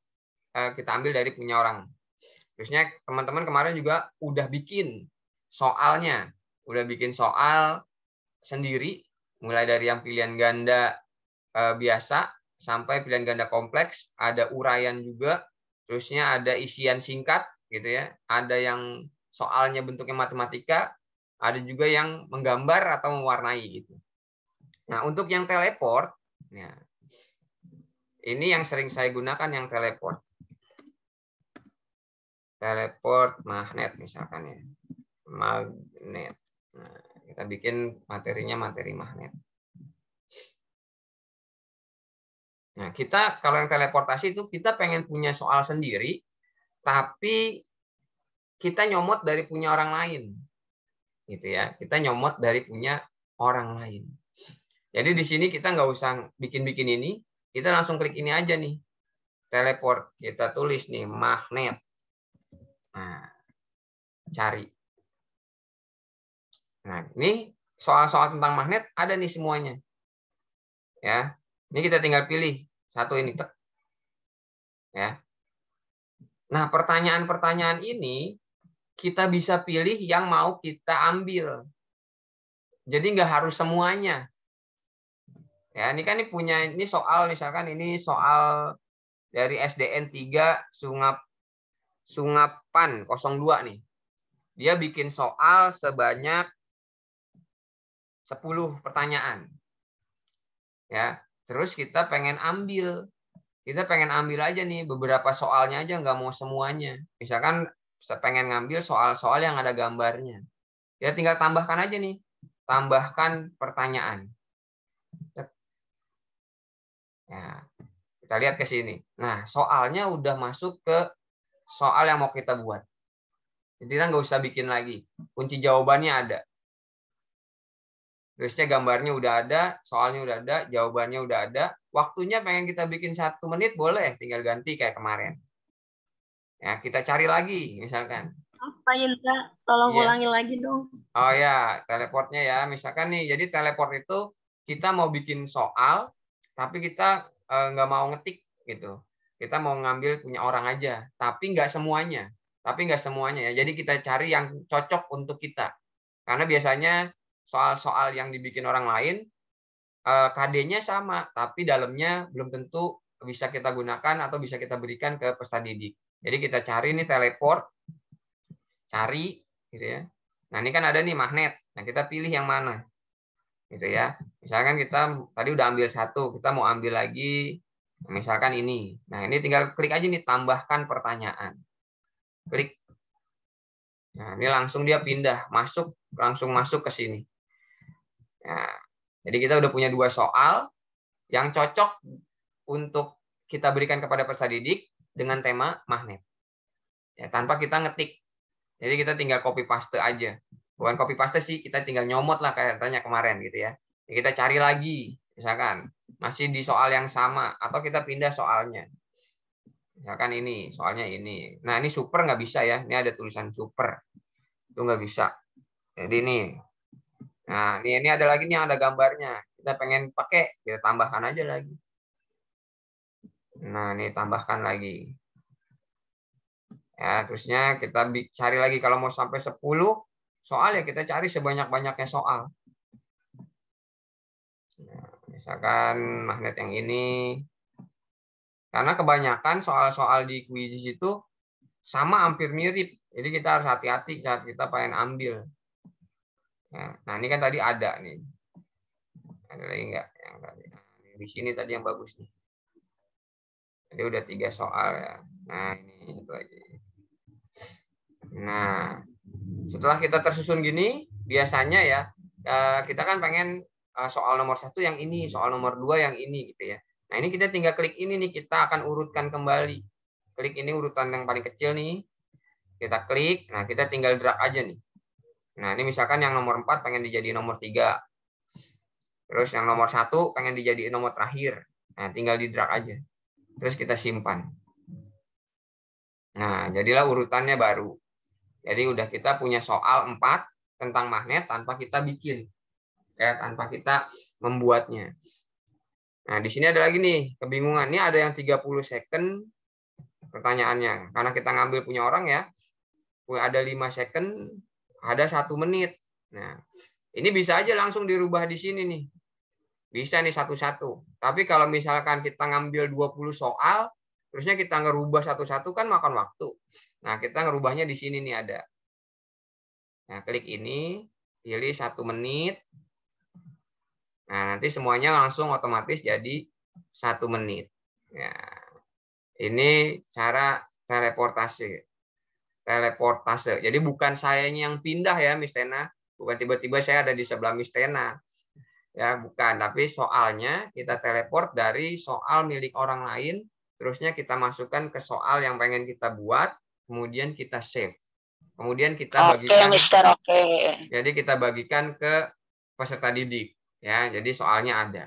kita ambil dari punya orang. Terusnya teman-teman kemarin juga udah bikin soalnya, udah bikin soal sendiri, mulai dari yang pilihan ganda biasa sampai pilihan ganda kompleks, ada uraian juga, terusnya ada isian singkat gitu ya, ada yang soalnya bentuknya matematika, ada juga yang menggambar atau mewarnai gitu. Nah, untuk yang teleport, ya, ini yang sering saya gunakan yang teleport. Teleport magnet misalkan ya. Magnet. Nah, kita bikin materinya materi magnet. Nah, kita kalau yang teleportasi itu kita pengen punya soal sendiri, tapi kita nyomot dari punya orang lain. Gitu ya. Kita nyomot dari punya orang lain. Jadi di sini kita nggak usah bikin-bikin ini, kita langsung klik ini aja nih. Teleport, kita tulis nih magnet. Nah, cari. Nah, ini soal-soal tentang magnet ada nih semuanya. Ya. Ini kita tinggal pilih satu ini. Ya. Nah, pertanyaan-pertanyaan ini kita bisa pilih yang mau kita ambil. Jadi nggak harus semuanya. Ya, ini kan ini soal misalkan ini soal dari SDN 3 Sungapan 02 nih. Dia bikin soal sebanyak 10 pertanyaan. Ya, terus kita pengen ambil. Kita pengen ambil aja nih beberapa soalnya aja, nggak mau semuanya. Misalkan pengen ngambil soal-soal yang ada gambarnya. Ya tinggal tambahkan aja nih. Tambahkan pertanyaan. Ya, kita lihat ke sini. Nah, soalnya udah masuk ke soal yang mau kita buat. Jadi kita nggak usah bikin lagi. Kunci jawabannya ada. Terusnya gambarnya udah ada, soalnya udah ada, jawabannya udah ada. Waktunya pengen kita bikin 1 menit, boleh. Tinggal ganti kayak kemarin. Ya, kita cari lagi, misalkan. Apa Indra? Tolong ulangi lagi dong. Oh ya, teleportnya ya. Misalkan nih, jadi teleport itu kita mau bikin soal, tapi kita nggak mau ngetik gitu. Kita mau ngambil punya orang aja, tapi nggak semuanya. Ya. Jadi kita cari yang cocok untuk kita. Karena biasanya soal-soal yang dibikin orang lain, KD-nya sama, tapi dalamnya belum tentu bisa kita gunakan atau bisa kita berikan ke peserta didik. Jadi kita cari nih teleport, cari gitu ya. Nah, ini kan ada nih magnet. Nah, kita pilih yang mana. Gitu ya. Misalkan kita tadi udah ambil satu, kita mau ambil lagi misalkan ini. Nah, ini tinggal klik aja nih tambahkan pertanyaan. Klik. Nah, ini langsung dia pindah, langsung masuk ke sini. Nah, jadi kita udah punya 2 soal yang cocok untuk kita berikan kepada peserta didik dengan tema magnet. Ya, tanpa kita ngetik. Jadi kita tinggal copy paste aja. Bukan copy paste sih, kita tinggal nyomot lah kayak tanya kemarin gitu ya. Kita cari lagi, misalkan masih di soal yang sama atau kita pindah soalnya. Misalkan ini, soalnya ini. Nah, ini super nggak bisa ya. Ini ada tulisan super. Itu nggak bisa. Jadi ini. Nah, ini ada lagi nih yang ada gambarnya. Kita pengen pakai, kita tambahkan aja lagi. Nah, ini tambahkan lagi. Ya, terusnya kita cari lagi. Kalau mau sampai 10 soal, ya kita cari sebanyak-banyaknya soal. Nah, misalkan magnet yang ini. Karena kebanyakan soal-soal di kuis itu sama hampir mirip. Jadi kita harus hati-hati saat kita pengen ambil. Nah, ini kan tadi ada nih. Ada lagi enggak yang tadi? Nah, di sini tadi yang bagus nih. Jadi udah 3 soal ya. Nah, ini itu lagi. Nah, setelah kita tersusun gini, biasanya ya kita kan pengen soal nomor 1 yang ini, soal nomor 2 yang ini gitu ya. Nah, ini kita tinggal klik ini nih, kita akan urutkan kembali. Klik ini urutan yang paling kecil nih. Kita klik, nah kita tinggal drag aja nih. Nah, ini misalkan yang nomor 4 pengen dijadiin nomor 3. Terus yang nomor 1 pengen dijadiin nomor terakhir. Nah, tinggal di drag aja. Terus kita simpan. Nah, jadilah urutannya baru. Jadi udah kita punya soal 4 tentang magnet tanpa kita bikin. Ya, tanpa kita membuatnya. Nah, di sini ada lagi nih, kebingungan. Ini ada yang 30 second pertanyaannya. Karena kita ngambil punya orang ya. Ada 5 second, ada 1 menit. Nah, ini bisa aja langsung dirubah di sini nih. Bisa nih satu-satu. Tapi kalau misalkan kita ngambil 20 soal, terusnya kita ngerubah satu-satu kan makan waktu. Nah, kita ngerubahnya di sini nih ada. Nah, klik ini, pilih 1 menit. Nah, nanti semuanya langsung otomatis jadi 1 menit. Ya, ini cara teleportasi. Jadi bukan sayanya yang pindah ya, Miss Tena. Bukan tiba-tiba saya ada di sebelah Miss Tena. Ya, bukan. Tapi soalnya kita teleport dari soal milik orang lain, terusnya kita masukkan ke soal yang pengen kita buat, kemudian kita save. Kemudian kita bagikan. Oke, Mister, oke. Jadi kita bagikan ke peserta didik. Ya, jadi soalnya ada.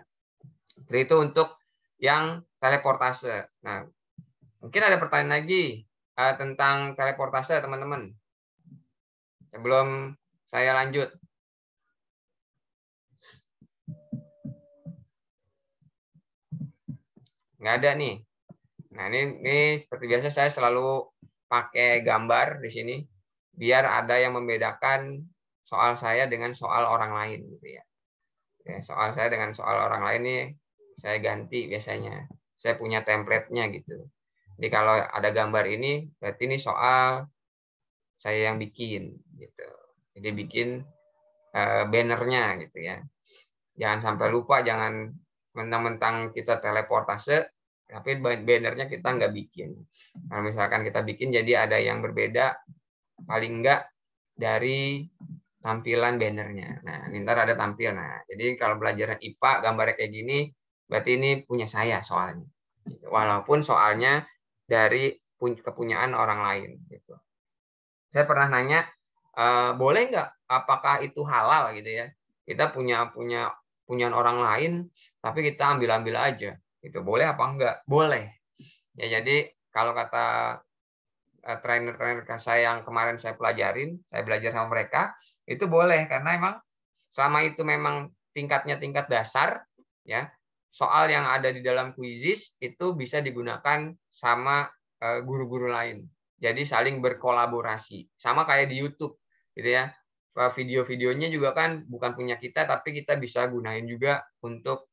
Itu untuk yang teleportase. Nah, mungkin ada pertanyaan lagi tentang teleportase, teman-teman. Sebelum saya lanjut. Nggak ada nih. Nah, ini seperti biasa saya selalu pakai gambar di sini biar ada yang membedakan soal saya dengan soal orang lain gitu ya. Soal saya dengan soal orang lain nih saya ganti biasanya. Saya punya template-nya gitu. Jadi kalau ada gambar ini berarti ini soal saya yang bikin gitu. Jadi bikin bannernya gitu ya. Jangan sampai lupa, jangan mentang-mentang kita teleportase tapi bannernya kita nggak bikin. Kalau misalkan kita bikin jadi ada yang berbeda paling enggak dari tampilan bannernya. Nah, ini ntar ada tampil. Nah, jadi kalau belajar IPA gambarnya kayak gini, berarti ini punya saya soalnya. Walaupun soalnya dari kepunyaan orang lain. Gitu. Saya pernah nanya, boleh nggak? Apakah itu halal gitu ya? Kita punyaan orang lain, tapi kita ambil aja. Itu boleh apa enggak? Boleh. Ya, jadi kalau kata trainer-trainer saya yang kemarin saya pelajarin, saya belajar sama mereka, itu boleh karena emang selama itu memang tingkatnya tingkat dasar, ya soal yang ada di dalam kuisis itu bisa digunakan sama guru-guru lain. Jadi saling berkolaborasi, sama kayak di YouTube, gitu ya. Video-videonya juga kan bukan punya kita, tapi kita bisa gunain juga untuk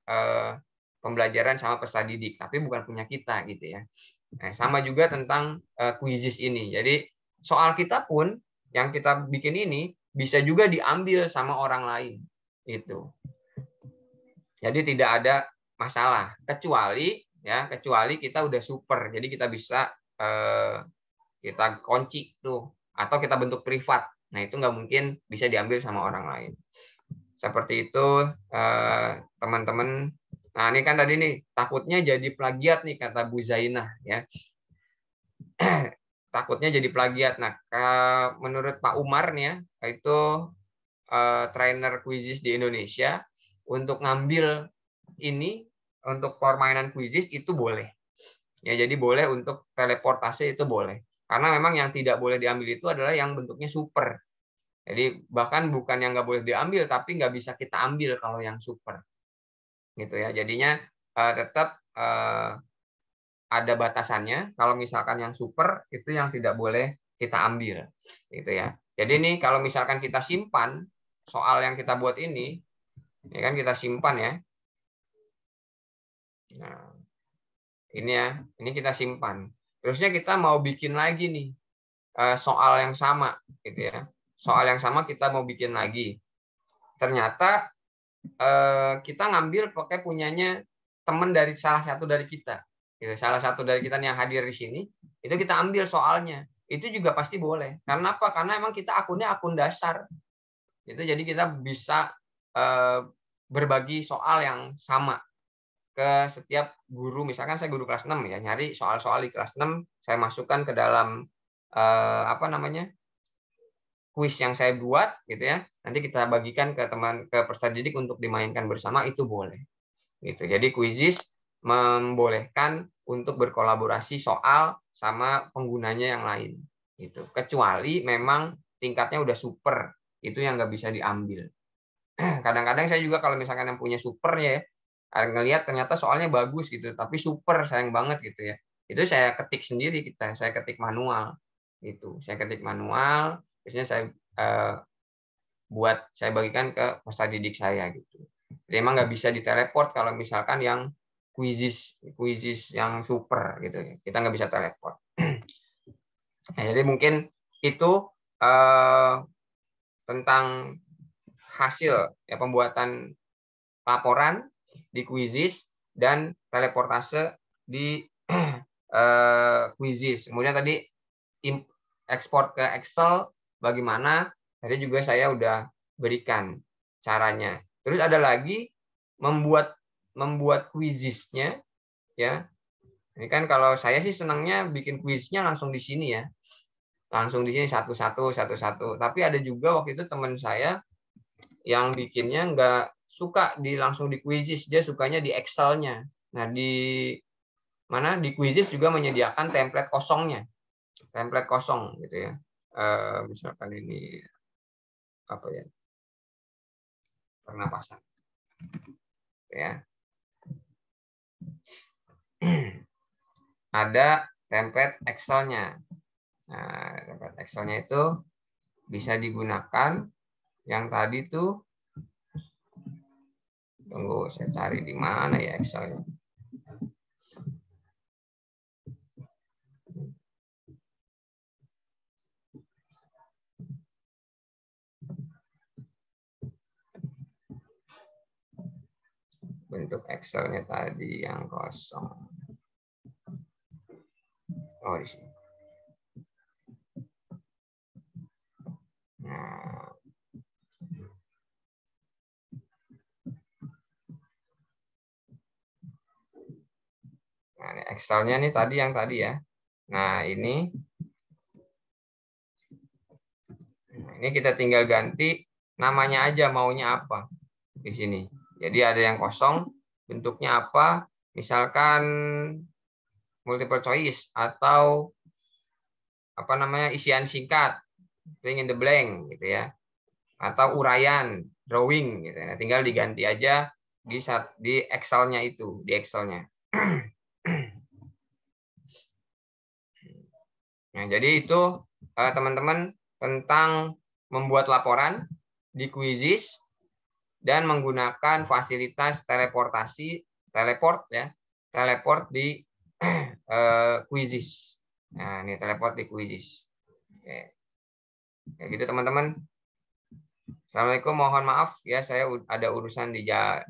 pembelajaran sama peserta didik, tapi bukan punya kita, gitu ya. Nah, sama juga tentang kuisis ini. Jadi soal kita pun yang kita bikin ini bisa juga diambil sama orang lain. Itu. Jadi tidak ada masalah kecuali kita udah super. Jadi kita bisa kita kunci tuh atau kita bentuk privat. Nah, itu nggak mungkin bisa diambil sama orang lain. Seperti itu, teman-teman. Nah, ini kan tadi nih, takutnya jadi plagiat nih, kata Bu Zainah. Ya. Takutnya jadi plagiat. Nah, menurut Pak Umar nih ya, itu trainer Quizizz di Indonesia, untuk ngambil ini, untuk permainan Quizizz itu boleh. Ya, jadi boleh untuk teleportasi itu boleh. Karena memang yang tidak boleh diambil itu adalah yang bentuknya super. Jadi bahkan bukan yang nggak boleh diambil, tapi nggak bisa kita ambil kalau yang super. Gitu ya. Jadinya tetap ada batasannya. Kalau misalkan yang super itu yang tidak boleh kita ambil. Gitu ya. Jadi ini kalau misalkan kita simpan soal yang kita buat ini kan kita simpan ya. Nah, ini ya, ini kita simpan. Terusnya kita mau bikin lagi nih soal yang sama, gitu ya. Soal yang sama kita mau bikin lagi. Ternyata kita ngambil pakai punyanya teman dari salah satu dari kita. Gitu. Salah satu dari kita yang hadir di sini, itu kita ambil soalnya. Itu juga pasti boleh. Karena apa? Karena emang kita akunnya akun dasar. Gitu. Jadi kita bisa berbagi soal yang sama ke setiap guru. Misalkan saya guru kelas 6 ya, nyari soal-soal di kelas 6, saya masukkan ke dalam kuis yang saya buat gitu ya. Nanti kita bagikan ke peserta didik untuk dimainkan bersama, itu boleh. Gitu. Jadi Quizizz membolehkan untuk berkolaborasi soal sama penggunanya yang lain. Gitu. Kecuali memang tingkatnya udah super, itu yang nggak bisa diambil. Kadang-kadang saya juga kalau misalkan yang punya super ya, ngelihat ternyata soalnya bagus gitu, tapi super sayang banget gitu ya. Itu saya ketik sendiri, saya ketik manual gitu. Saya ketik manual, biasanya saya saya bagikan ke peserta didik saya gitu. Jadi emang nggak bisa diteleport kalau misalkan yang Quizizz yang super gitu ya. Kita nggak bisa teleport. Nah, jadi mungkin itu tentang hasil ya pembuatan laporan di Quizizz dan teleportase di Quizizz. Kemudian tadi ekspor ke Excel bagaimana? Tadi juga saya udah berikan caranya. Terus ada lagi membuat Quizizz-nya ya. Ini kan kalau saya sih senangnya bikin kuisnya langsung di sini ya. Langsung di sini satu-satu. Tapi ada juga waktu itu teman saya yang bikinnya nggak suka langsung di Quizizz, dia sukanya di Excel-nya. Nah, di Quizizz juga menyediakan template kosongnya. Template kosong gitu ya. Misalkan ini apa ya? Pernapasan. Ya. Ada template Excel-nya. Nah, template Excel-nya itu bisa digunakan yang tadi tuh. Tunggu, saya cari di mana ya Excel-nya. Bentuk Excel-nya tadi yang kosong. Oh, di sini. Nah, Excel-nya nih tadi yang tadi ya. Nah, ini kita tinggal ganti namanya aja, maunya apa di sini. Jadi ada yang kosong, bentuknya apa? Misalkan multiple choice atau apa namanya isian singkat, fill in the blank gitu ya. Atau uraian, drawing gitu ya. Tinggal diganti aja di Excel-nya itu, di Excel-nya. Nah, jadi itu teman-teman tentang membuat laporan di Quizizz dan menggunakan fasilitas teleport di Quizizz. Nah, ini teleport di Quizizz. Oke. Kayak gitu teman-teman. Assalamualaikum, mohon maaf ya saya ada urusan di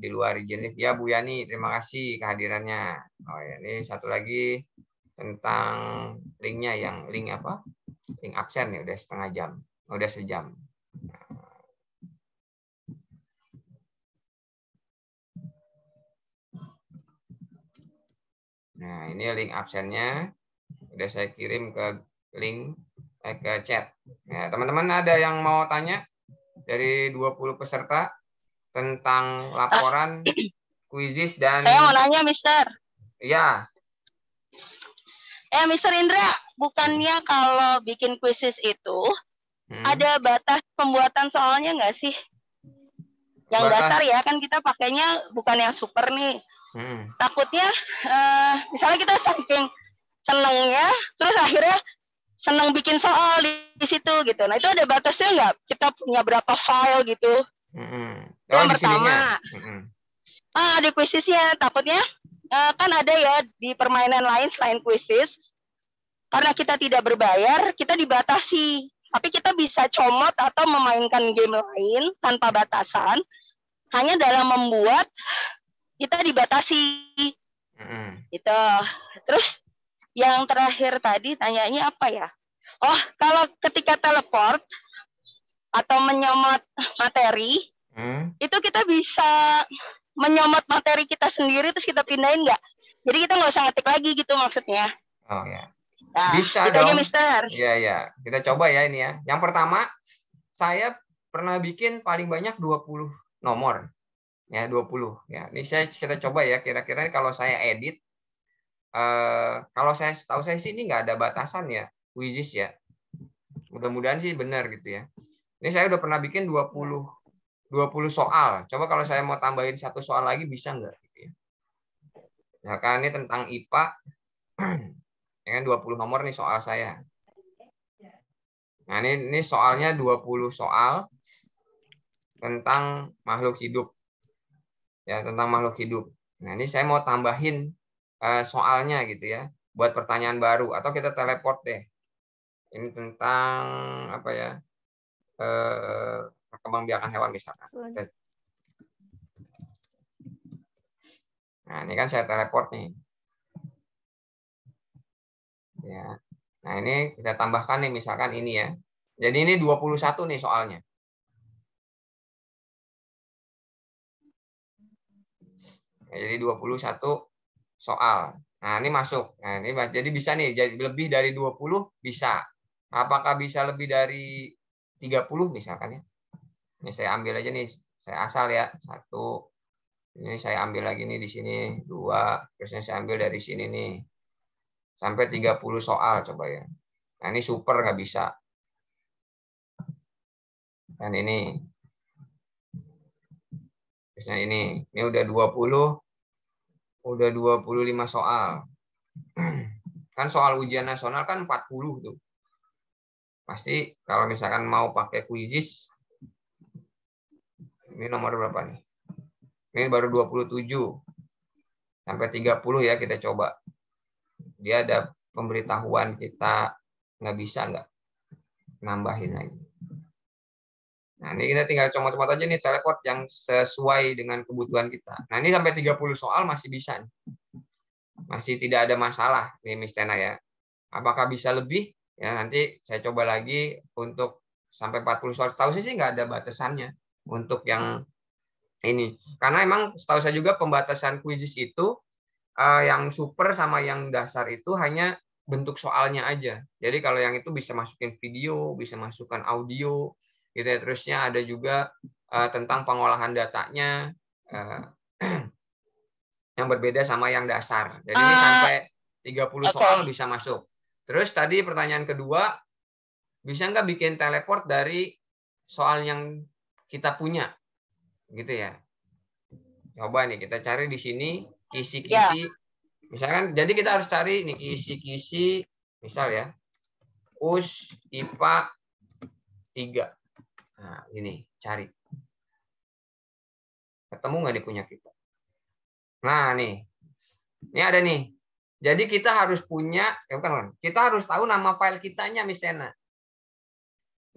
luar izin. Ya Bu Yani, terima kasih kehadirannya. Oh ya, ini satu lagi tentang link apa? Link absen nih, udah setengah jam. Udah sejam. Nah, ini link absennya. Udah saya kirim ke link ke chat. Nah, teman-teman ada yang mau tanya dari 20 peserta tentang laporan kuisis dan... Saya mau nanya, Mister. Iya. Mister Indra, bukannya kalau bikin kuisis itu ada batas pembuatan soalnya nggak sih? Yang dasar ya, kan kita pakainya bukan yang super nih. Takutnya misalnya kita saking senengnya, terus akhirnya seneng bikin soal di situ gitu. Nah itu ada batasnya nggak? Kita punya berapa file gitu? Yang pertama, di kuisisnya takutnya kan ada ya di permainan lain selain kuisis. Karena kita tidak berbayar, kita dibatasi. Tapi kita bisa comot atau memainkan game lain tanpa batasan. Hanya dalam membuat kita dibatasi. Gitu. Terus yang terakhir tadi tanyanya apa ya? Oh, kalau ketika teleport atau menyomot materi, itu kita bisa menyomot materi kita sendiri terus kita pindahin nggak? Jadi kita nggak usah ngetik lagi gitu maksudnya. Oh ya. Nah, bisa gitu dong. aja, Mister. Iya, ya. Kita coba ya ini ya. Yang pertama, saya pernah bikin paling banyak 20 nomor. Ya, 20. Ya, ini kita coba ya. Kira-kira kalau saya edit, kalau saya tahu saya sih ini nggak ada batasan ya, kuisis ya. Mudah-mudahan sih benar gitu ya. Ini saya udah pernah bikin 20 soal. Coba kalau saya mau tambahin satu soal lagi bisa nggak? Gitu ya. Misalkan ini tentang IPA, ya kan 20 nomor nih soal saya. Nah ini soalnya 20 soal tentang makhluk hidup. Ya, tentang makhluk hidup. Nah ini saya mau tambahin soalnya gitu ya, buat pertanyaan baru atau kita teleport deh. Ini tentang apa ya? Perkembangbiakan hewan misalkan. Nah, ini kan saya teleport nih. Ya. Nah, ini kita tambahkan nih misalkan ini ya. Jadi ini 21 nih soalnya. Nah, jadi 21 soal. Nah, ini masuk. Nah, ini jadi bisa nih, jadi lebih dari 20 bisa. Apakah bisa lebih dari 30 misalkan ya? Ini saya ambil aja nih, saya asal ya. 1. Ini saya ambil lagi nih di sini 2, terusnya saya ambil dari sini nih. Sampai 30 soal coba ya. Nah, ini super nggak bisa. Dan ini. Terusnya ini udah 20. Udah 25 soal. Kan soal ujian nasional kan 40 tuh. Pasti kalau misalkan mau pakai kuisis, ini nomor berapa nih? Ini baru 27. Sampai 30 ya kita coba. Dia ada pemberitahuan kita nggak bisa nggak? Nambahin lagi. Nah ini kita tinggal comot-comot aja nih teleport yang sesuai dengan kebutuhan kita. Nah ini sampai 30 soal masih bisa nih. Masih tidak ada masalah nih Miss Tena ya. Apakah bisa lebih? Ya nanti saya coba lagi untuk sampai 40 soal. Setahu saya sih nggak ada batasannya untuk yang ini. Karena emang setahu saya juga pembatasan kuisis itu yang super sama yang dasar itu hanya bentuk soalnya aja. Jadi kalau yang itu bisa masukin video, bisa masukkan audio, gitu ya. Terusnya ada juga tentang pengolahan datanya yang berbeda sama yang dasar. Jadi ini sampai 30 soal bisa masuk. Terus tadi pertanyaan kedua, bisa nggak bikin teleport dari soal yang kita punya? Gitu ya. Coba nih kita cari di sini kisi-kisi. Misalkan, jadi kita harus cari nih kisi-kisi, misal ya, US IPA 3. Nah, ini cari. Ketemu nggak di punya kita? Nah, nih. Ini ada nih. Jadi kita harus punya, kita harus tahu nama file kitanya, Miss Tena.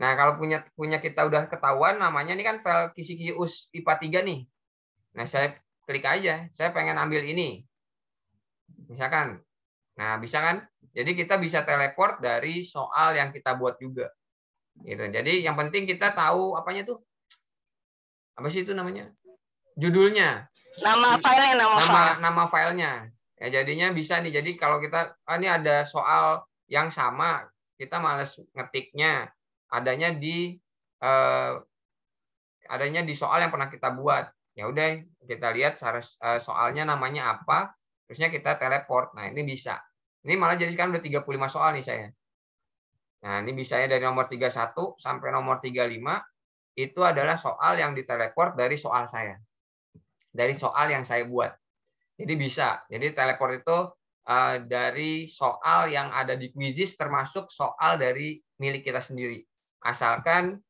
Nah, kalau punya kita udah ketahuan namanya, ini kan file kisi-kisi US IPA 3 nih. Nah, saya klik aja. Saya pengen ambil ini. Misalkan. Nah, bisa kan? Jadi kita bisa teleport dari soal yang kita buat juga. Gitu. Jadi yang penting kita tahu apanya tuh? Apa sih itu namanya? Judulnya. Nama filenya, nama filenya. Ya, jadinya bisa nih. Jadi kalau kita ini ada soal yang sama, kita males ngetiknya, adanya di soal yang pernah kita buat. Ya udah, kita lihat soalnya namanya apa, terusnya kita teleport. Nah, ini bisa. Ini malah jadi sekarang udah 35 soal nih saya. Nah, ini bisa ya dari nomor 31 sampai nomor 35 itu adalah soal yang diteleport dari soal saya. Dari soal yang saya buat. Jadi bisa. Jadi teleport itu dari soal yang ada di Quizizz termasuk soal dari milik kita sendiri. Asalkan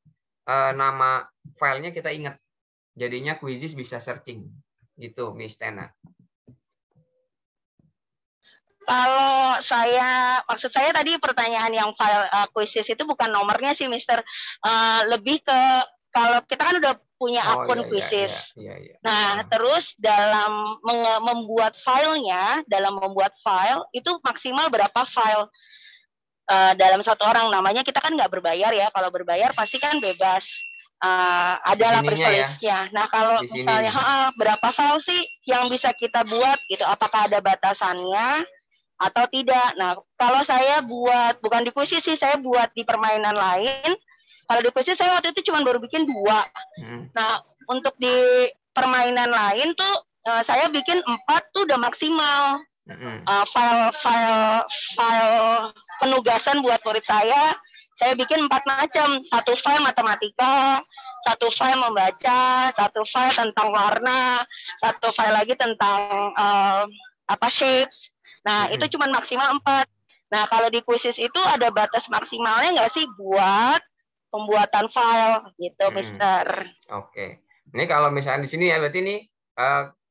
nama filenya kita ingat. Jadinya Quizizz bisa searching. Gitu, Miss Tena. Kalau maksud saya tadi pertanyaan yang file Quizizz itu bukan nomornya sih, Mister. Lebih ke kalau kita kan udah punya akun Quizizz. Iya. Nah, terus dalam membuat filenya, dalam membuat file itu maksimal berapa file dalam satu orang? Namanya kita kan nggak berbayar ya. Kalau berbayar pasti kan bebas. Adalah privilege-nya. Nah, kalau misalnya berapa file sih yang bisa kita buat gitu? Apakah ada batasannya atau tidak? Nah, kalau saya buat, bukan di Quizizz sih, saya buat di permainan lain. Kalau di Quizizz saya waktu itu cuma baru bikin 2. Nah, untuk di permainan lain tuh saya bikin 4 tuh udah maksimal. File penugasan buat murid saya bikin 4 macam. 1 file matematika, 1 file membaca, 1 file tentang warna, 1 file lagi tentang shapes. Nah, itu cuma maksimal 4. Nah, kalau di Quizizz itu ada batas maksimalnya nggak sih buat pembuatan file gitu, Mister? Oke. Ini kalau misalnya di sini ya, berarti ini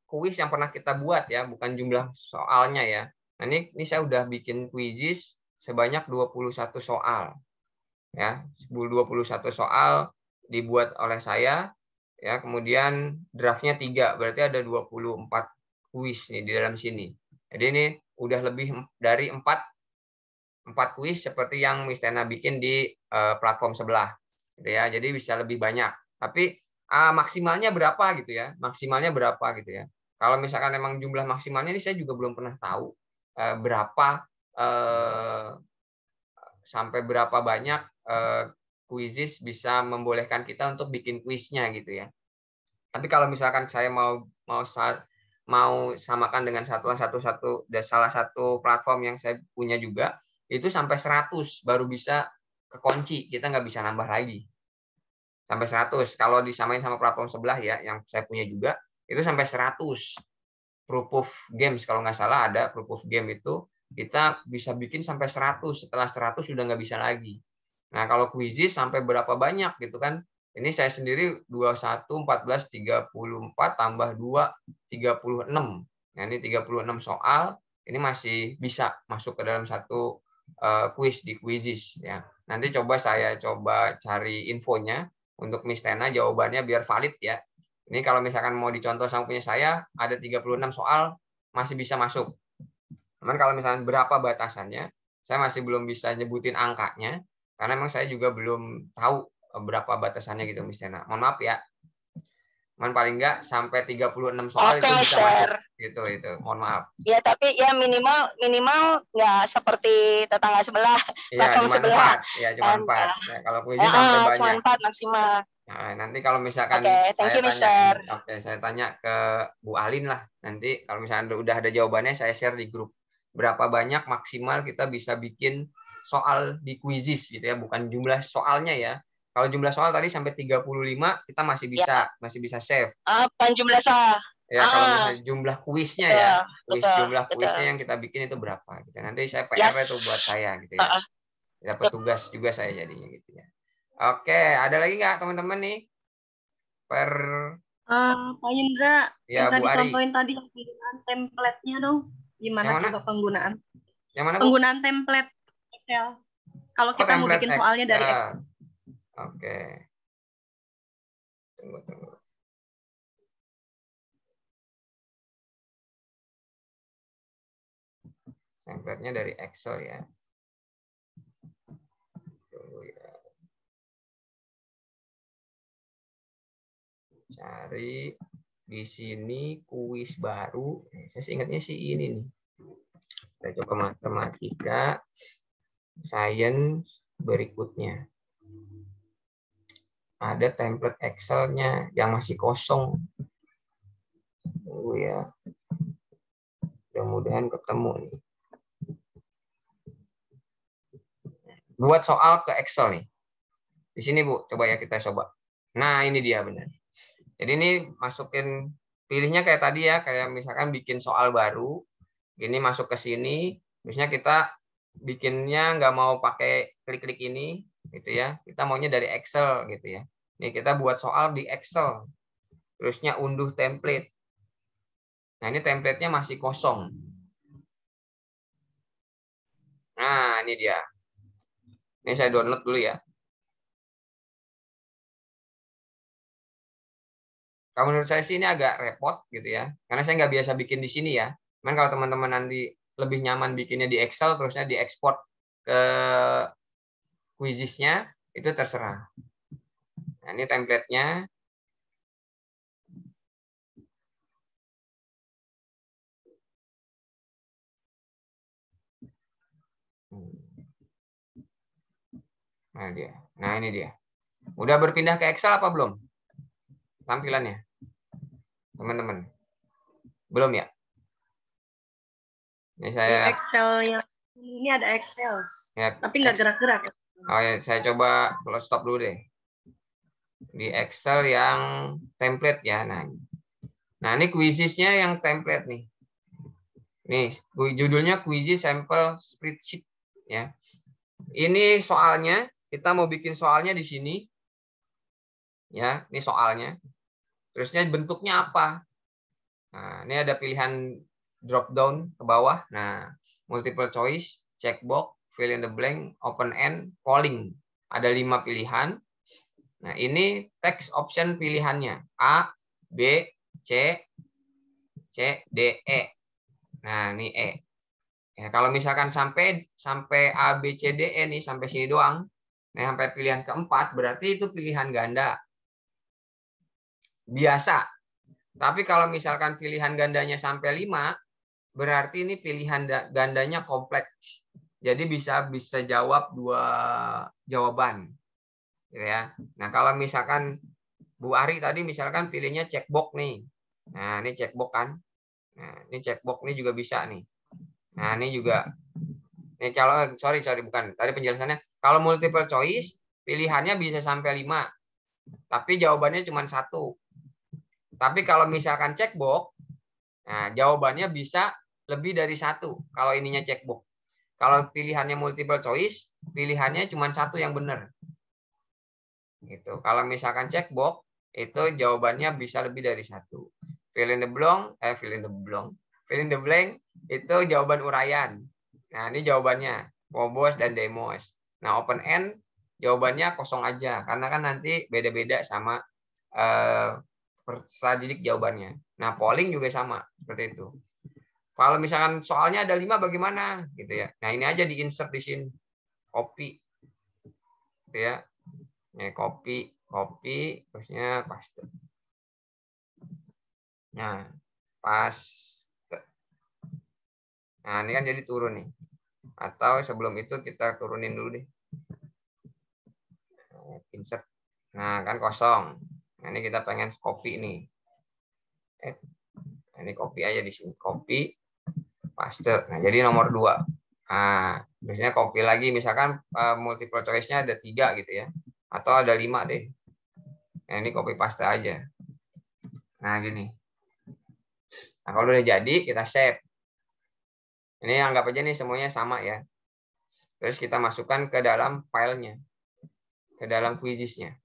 kuis yang pernah kita buat ya, bukan jumlah soalnya ya. Nah, ini saya udah bikin Quizizz sebanyak 21 soal. Ya, 21 soal dibuat oleh saya. Ya, kemudian draftnya 3, berarti ada 24 kuis nih di dalam sini. Jadi ini udah lebih dari 4 kuis seperti yang Miss Tena bikin di platform sebelah. Gitu ya. Jadi bisa lebih banyak. Tapi maksimalnya berapa gitu ya? Maksimalnya berapa gitu ya? Kalau misalkan memang jumlah maksimalnya ini saya juga belum pernah tahu berapa sampai berapa banyak Quizizz bisa membolehkan kita untuk bikin kuisnya gitu ya. Tapi kalau misalkan saya mau samakan dengan salah satu platform yang saya punya juga, itu sampai 100 baru bisa kekunci, kita nggak bisa nambah lagi. Sampai 100. Kalau disamain sama platform sebelah ya, yang saya punya juga, itu sampai 100. Proof of games, kalau nggak salah ada proof of game itu, kita bisa bikin sampai 100. Setelah 100 sudah nggak bisa lagi. Nah, kalau Quizizz sampai berapa banyak gitu kan? Ini saya sendiri 21, 14, 34, tambah 2, 36. Nah, ini 36 soal. Ini masih bisa masuk ke dalam satu kuis di Quizizz. Ya. Nanti saya coba cari infonya untuk Miss Tena, jawabannya biar valid ya. Ini kalau misalkan mau dicontoh sama punya saya, ada 36 soal, masih bisa masuk. Cuman kalau misalnya berapa batasannya, saya masih belum bisa nyebutin angkanya, karena memang saya juga belum tahu berapa batasannya gitu, Miss Tena. Mohon maaf ya. Cuman paling nggak sampai 36 soal itu bisa masuk. Gitu, itu. Mohon maaf. Ya, tapi ya minimal nggak seperti tetangga sebelah, platform sebelah. Ya, cuma 4. Ya, kalau Quizizz sampai banyak. Cuma 4 maksimal. Nah, nanti kalau misalkan saya tanya ke Bu Alin lah. Nanti kalau misalnya udah ada jawabannya, saya share di grup. Berapa banyak maksimal kita bisa bikin soal di Quizizz gitu ya, bukan jumlah soalnya ya. Kalau jumlah soal tadi sampai 35 kita masih bisa save. Bukan jumlah soal. Ya, kalau misalnya jumlah kuisnya ya, jumlah kuisnya yang kita bikin itu berapa gitu. Nanti saya PR itu buat saya gitu ya. Dapat tugas juga saya jadinya gitu ya. Oke, ada lagi nggak teman-teman nih? Pak Indra, ya, yang tadi contohin tadi penggunaan template-nya dong. Gimana coba penggunaan? Yang mana, Bu? Penggunaan template Excel. Kalau kita mau bikin soalnya dari Excel. Oke. Tunggu. Template-nya dari Excel ya. Cari di sini kuis baru. Saya ingatnya sih ini nih. Kita coba matematika, sains berikutnya. Ada template Excel-nya yang masih kosong. Tunggu ya. Mudah-mudahan ketemu nih. Buat soal ke Excel nih. Di sini Bu, coba ya kita coba. Nah, ini dia benar. Jadi ini masukin, pilihnya kayak tadi ya, kayak misalkan bikin soal baru. Ini masuk ke sini, misalnya kita bikinnya nggak mau pakai klik-klik ini, gitu ya. Kita maunya dari Excel gitu ya. Ini kita buat soal di Excel. Terusnya unduh template. Nah, ini template-nya masih kosong. Nah, ini dia. Ini saya download dulu ya. Kalau menurut saya sih ini agak repot gitu ya. Karena saya nggak biasa bikin di sini ya. Cuman kalau teman-teman nanti lebih nyaman bikinnya di Excel, terusnya diekspor ke Quizizz-nya, itu terserah. Nah, ini template-nya. Nah, dia. Nah, ini dia. Udah berpindah ke Excel apa belum? Tampilannya. Teman-teman. Belum ya? Ini saya Excel-nya. Ini ada Excel. Ya, tapi nggak gerak-gerak. Oh ya, saya coba close stop dulu deh. Di Excel yang template ya. Nah, ini Quizizz-nya yang template nih. Nih, judulnya Quizizz Sample Spreadsheet ya. Ini soalnya, kita mau bikin soalnya di sini. Ya, ini soalnya. Terusnya bentuknya apa? Nah, ini ada pilihan drop down ke bawah. Nah, multiple choice, checkbox, fill in the blank, open end, polling. Ada 5 pilihan. Nah, ini text option pilihannya. A, B, C, D, E. Nah, ini E. Ya, kalau misalkan sampai A, B, C, D, E nih, sampai sini doang. Nah, sampai pilihan keempat, berarti itu pilihan ganda. Biasa. Tapi kalau misalkan pilihan gandanya sampai 5, berarti ini pilihan gandanya kompleks. Jadi bisa jawab 2 jawaban. Ya. Nah, kalau misalkan Bu Ari tadi misalkan pilihnya checkbox nih. Nah, ini checkbox kan. Nah, ini checkbox ini juga bisa nih. Nah, ini juga. Ini kalau sorry bukan. Tadi penjelasannya kalau multiple choice pilihannya bisa sampai 5. Tapi jawabannya cuma 1. Tapi kalau misalkan checkbox, nah jawabannya bisa lebih dari 1 kalau ininya checkbox. Kalau pilihannya multiple choice, pilihannya cuma 1 yang benar. Gitu. Kalau misalkan checkbox, itu jawabannya bisa lebih dari 1. Fill in the blank, fill in the blank itu jawaban uraian. Nah, ini jawabannya Phobos dan Deimos. Nah, open end jawabannya kosong aja karena kan nanti beda-beda sama peserta didik jawabannya. Nah, polling juga sama seperti itu. Kalau misalkan soalnya ada 5 bagaimana gitu ya. Nah, ini aja di-insert di sini. Copy. Gitu ya. Nah, copy, terusnya paste. Nah, paste. Nah, ini kan jadi turun nih. Atau sebelum itu kita turunin dulu deh. Insert. Nah, kan kosong. Nah, ini kita pengen copy nih. Ini copy aja di sini. Copy, paste. Nah, jadi nomor 2. Nah, biasanya copy lagi. Misalkan multiple choice-nya ada 3 gitu ya. Atau ada 5 deh. Nah, ini copy paste aja. Nah, gini. Nah, kalau udah jadi, kita save. Ini anggap aja nih semuanya sama ya. Terus kita masukkan ke dalam filenya. Ke dalam Quizizz-nya.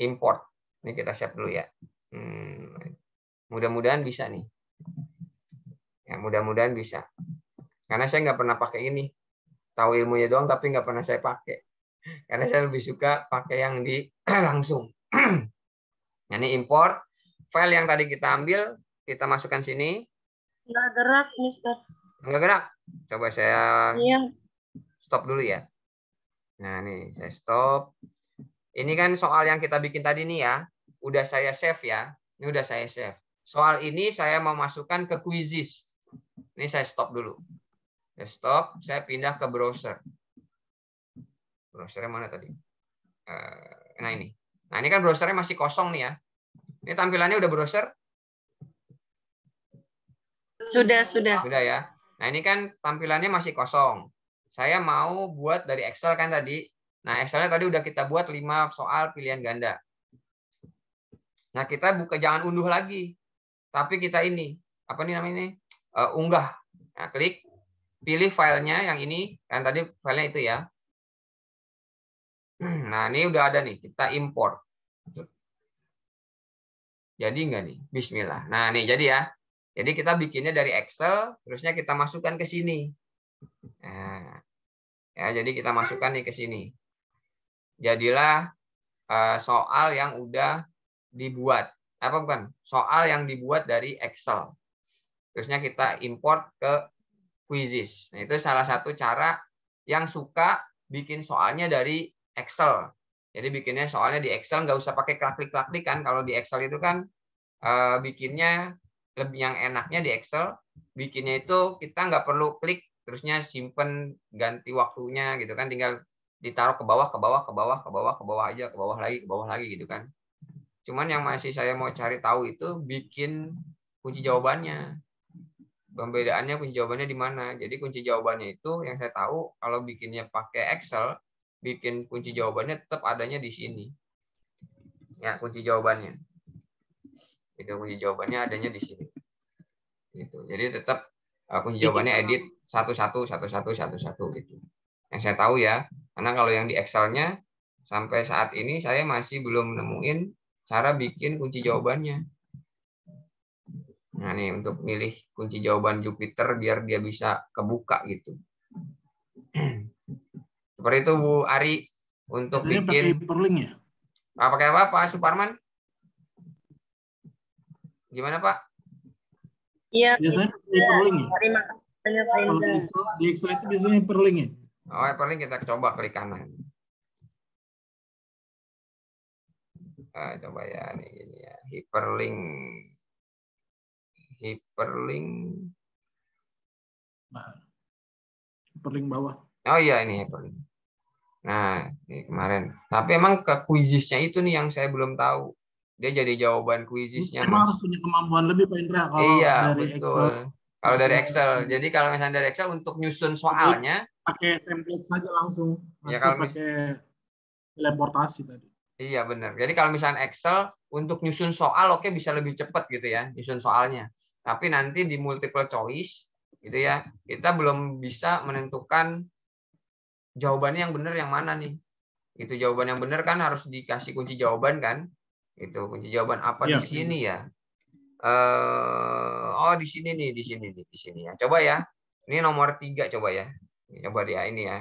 Import. Ini kita save dulu ya. Mudah-mudahan bisa nih. Ya, mudah-mudahan bisa. Karena saya nggak pernah pakai ini. Tahu ilmunya doang, tapi nggak pernah saya pakai. Karena saya lebih suka pakai yang di langsung. Nah, ini import. File yang tadi kita ambil, kita masukkan sini. Nggak gerak, Mister. Nggak gerak. Coba saya stop dulu ya. Nah, nih saya stop. Ini kan soal yang kita bikin tadi nih ya. Udah saya save ya. Ini udah saya save. Soal ini saya mau masukkan ke Quizzes. Ini saya stop dulu. Saya stop, saya pindah ke browser. Browsernya mana tadi? Nah ini. Nah ini kan browsernya masih kosong nih ya. Ini tampilannya udah browser? Sudah. Sudah ya. Nah ini kan tampilannya masih kosong. Saya mau buat dari Excel kan tadi. Nah Excelnya tadi udah kita buat 5 soal pilihan ganda. Nah kita jangan unduh lagi. Tapi kita ini, apa nih namanya? Unggah. Nah klik, pilih filenya yang ini. Kan tadi filenya itu ya. Nah, ini udah ada nih. Kita import. Jadi enggak nih? Bismillah. Nah, nih jadi ya. Jadi kita bikinnya dari Excel, terusnya kita masukkan ke sini. Nah, ya, jadi kita masukkan nih ke sini. Jadilah soal yang udah dibuat. Apa bukan? Soal yang dibuat dari Excel. Terusnya kita import ke Quizzes. Nah, itu salah satu cara yang suka bikin soalnya dari Excel. Jadi bikinnya soalnya di Excel nggak usah pakai klik-klik kan. Kalau di Excel itu kan bikinnya lebih yang enaknya di Excel bikinnya itu kita nggak perlu klik terusnya simpen ganti waktunya gitu kan, tinggal ditaruh ke bawah aja, ke bawah lagi gitu kan. Cuman yang masih saya mau cari tahu itu bikin kunci jawabannya. Pembedaannya kunci jawabannya di mana. Jadi kunci jawabannya itu yang saya tahu kalau bikinnya pakai Excel, bikin kunci jawabannya tetap adanya di sini. Ya, kunci jawabannya. Itu kunci jawabannya adanya di sini. Gitu. Jadi tetap kunci jawabannya edit 111111 gitu. Yang saya tahu ya. Karena kalau yang di Excel-nya sampai saat ini saya masih belum nemuin cara bikin kunci jawabannya. Nah, nih untuk milih kunci jawaban Jupiter biar dia bisa kebuka gitu. Seperti itu Bu Ari untuk bikin pakai hyperlink ya? Pakai apa Pak Suparman? Gimana Pak? Iya. Biasanya hyperlink ya? Terima kasih banyak Pak Kalau di Excel itu biasanya hyperlink ya? Oh, hyperlink kita coba klik kanan. Coba ya nih gini ya, hyperlink. Nah, hyperlink bawah. Oh iya ini hyperlink. Nah, ini kemarin. Tapi emang ke Quizzes-nya itu nih yang saya belum tahu. Dia jadi jawaban Quizzes-nya. Emang harus punya kemampuan lebih Pak Indra kalau iya, dari betul. Excel. Kalau dari Excel. Jadi kalau misalnya dari Excel untuk nyusun soalnya pakai template saja langsung. Ya, atau pakai teleportasi tadi. Iya benar. Jadi kalau misalnya Excel untuk nyusun soal oke bisa lebih cepat gitu ya, nyusun soalnya. Tapi nanti di multiple choice gitu ya, kita belum bisa menentukan jawabannya yang benar yang mana nih. Itu jawaban yang benar kan harus dikasih kunci jawaban kan? Itu kunci jawaban apa di sini ya? Oh di sini nih, di sini ya. Coba ya. Ini nomor 3 coba ya. Coba dia ini ya.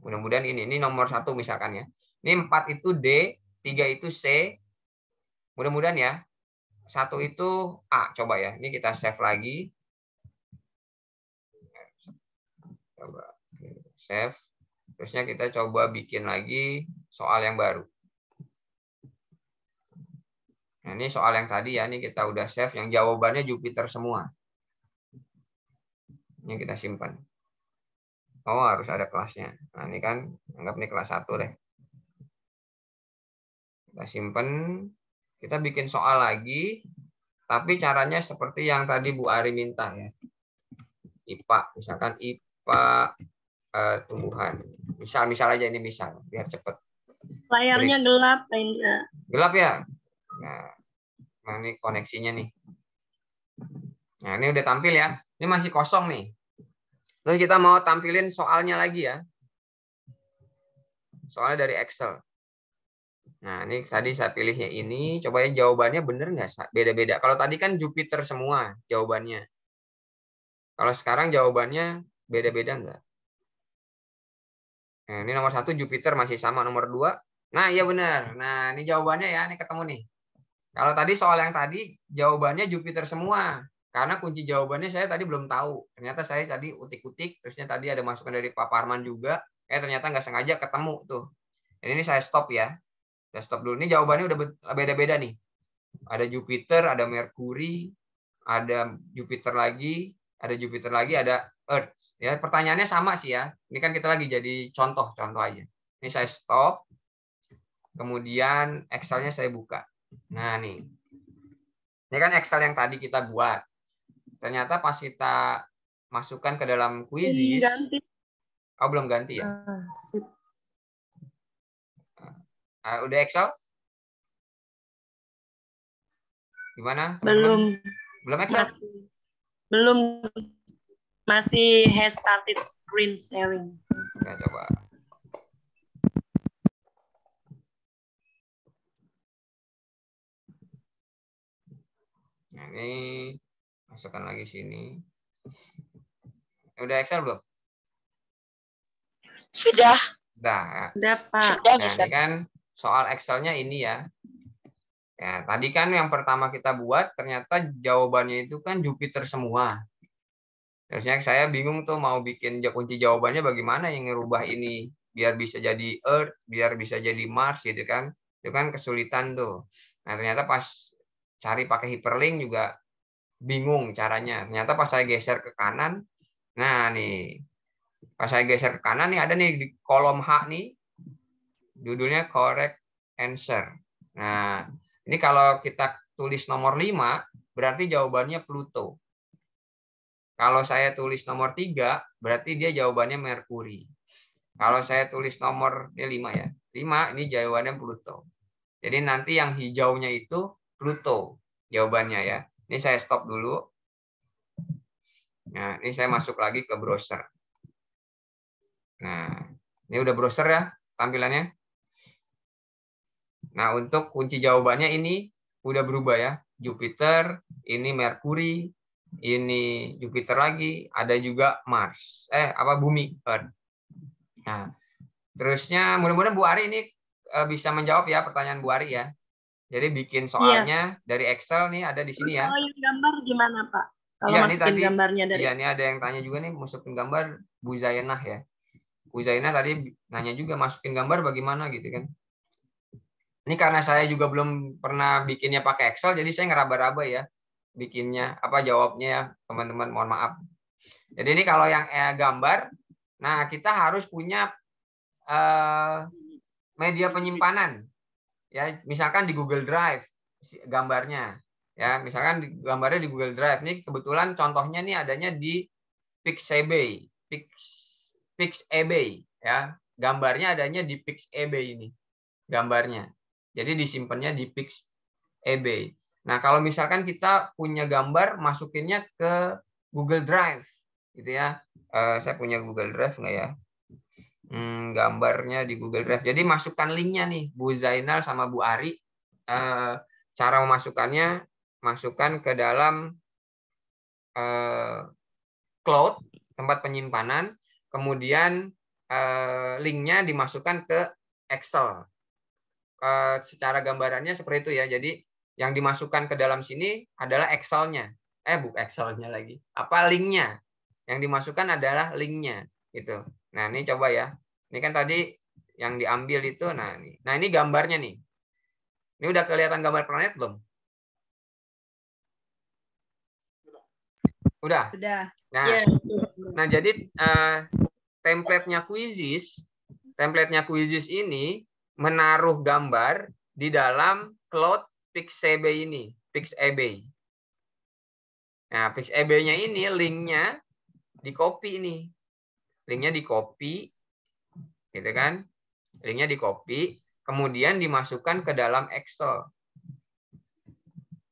Mudah-mudahan ini nomor 1 misalkan ya. Ini 4 itu D, 3 itu C. Mudah-mudahan ya. 1 itu A. Coba ya. Ini kita save lagi. Coba save. Terusnya kita coba bikin lagi soal yang baru. Nah, ini soal yang tadi ya. Ini kita udah save. Yang jawabannya Jupiter semua. Ini kita simpan. Oh, harus ada kelasnya. Nah, ini kan anggap ini kelas 1 deh. Kita simpen, kita bikin soal lagi, tapi caranya seperti yang tadi Bu Ari minta ya. IPA, misalkan IPA tumbuhan. Misal aja ini misal, biar cepat. Layarnya gelap, Pak Indra. Gelap ya? Nah, ini koneksinya nih. Nah, ini udah tampil ya. Ini masih kosong nih. Terus kita mau tampilin soalnya lagi ya. Soalnya dari Excel. Nah, ini tadi saya pilihnya ini. Coba ya jawabannya bener nggak? Beda-beda. Kalau tadi kan Jupiter semua jawabannya. Kalau sekarang jawabannya beda-beda nggak? Nah, ini nomor 1 Jupiter masih sama. Nomor 2. Nah, iya benar. Nah, ini jawabannya ya. Ini ketemu nih. Kalau tadi soal yang tadi jawabannya Jupiter semua. Karena kunci jawabannya saya tadi belum tahu. Ternyata saya tadi utik-utik, terusnya tadi ada masukan dari Pak Parman juga. Ternyata nggak sengaja ketemu tuh. Ini saya stop ya. Saya stop dulu. Ini jawabannya udah beda-beda nih. Ada Jupiter, ada Merkuri, ada Jupiter lagi, ada Earth. Ya, pertanyaannya sama sih ya. Ini kan kita lagi jadi contoh aja. Ini saya stop. Kemudian Excel-nya saya buka. Nah, nih. Ini kan Excel yang tadi kita buat. Ternyata pas kita masukkan ke dalam Quizzes. Oh, belum ganti ya? Udah Excel? Gimana? Belum. Belum Excel? Belum. Masih has started screen sharing. Nah, coba. Nah, ini masukkan lagi sini. Udah Excel belum? Sudah. Sudah. Sudah, Pak. Sudah, Nah, ini kan soal Excel-nya ini ya. Ya, tadi kan yang pertama kita buat ternyata jawabannya itu kan Jupiter semua. Terusnya saya bingung tuh mau bikin kunci jawabannya bagaimana yang ngerubah ini biar bisa jadi Earth, biar bisa jadi Mars gitu kan. Itu kan kesulitan tuh. Nah, ternyata pas cari pakai hyperlink juga bingung caranya. Ternyata pas saya geser ke kanan, nah nih. Pas saya geser ke kanan nih ada nih di kolom H nih. Judulnya correct answer. Nah, ini kalau kita tulis nomor 5, berarti jawabannya Pluto. Kalau saya tulis nomor 3, berarti dia jawabannya Merkuri. Kalau saya tulis nomor 5 ya. 5 ini jawabannya Pluto. Jadi nanti yang hijaunya itu Pluto jawabannya ya. Ini saya stop dulu. Nah, ini saya masuk lagi ke browser. Nah, ini udah browser ya tampilannya. Nah, untuk kunci jawabannya ini udah berubah ya. Jupiter, ini Merkuri, ini Jupiter lagi, ada juga Mars. Bumi, Earth. Nah, terusnya mudah-mudahan Bu Ari ini bisa menjawab ya pertanyaan Bu Ari ya. Jadi bikin soalnya dari Excel nih ada di sini ya. Kalau yang gambar gimana, Pak? Kalau ya, masukin tadi, gambarnya dari. Iya, ini ada yang tanya juga nih masukin gambar Bu Zainah ya. Bu Zainah tadi nanya juga masukin gambar bagaimana gitu kan. Ini karena saya juga belum pernah bikinnya pakai Excel, jadi saya ngeraba-raba ya bikinnya, jawabnya ya teman-teman, mohon maaf. Jadi ini kalau yang gambar, nah kita harus punya media penyimpanan, ya misalkan di Google Drive gambarnya, ya misalkan gambarnya di Google Drive. Ini kebetulan contohnya nih adanya di Pixabay, ya gambarnya adanya di Pixabay ini gambarnya. Jadi disimpannya di Pixabay. Nah, kalau misalkan kita punya gambar, masukinnya ke Google Drive, gitu ya. Saya punya Google Drive nggak ya? Gambarnya di Google Drive. Jadi masukkan linknya nih, Bu Zainal sama Bu Ari. Cara memasukkannya, masukkan ke dalam cloud, tempat penyimpanan. Kemudian linknya dimasukkan ke Excel. Secara gambarannya seperti itu ya. Jadi yang dimasukkan ke dalam sini adalah Excel-nya. Bukan Excel-nya lagi. Linknya. Yang dimasukkan adalah linknya gitu. Nah, ini coba ya. Ini kan tadi yang diambil itu, nah ini gambarnya nih. Ini udah kelihatan gambar planet belum? Udah. Nah, jadi template-nya Quizzes ini menaruh gambar di dalam cloud Pixabay ini, Pixabay. Nah, Pixabay-nya ini linknya di-copy ini. Linknya di-copy, gitu kan? Linknya di-copy, kemudian dimasukkan ke dalam Excel.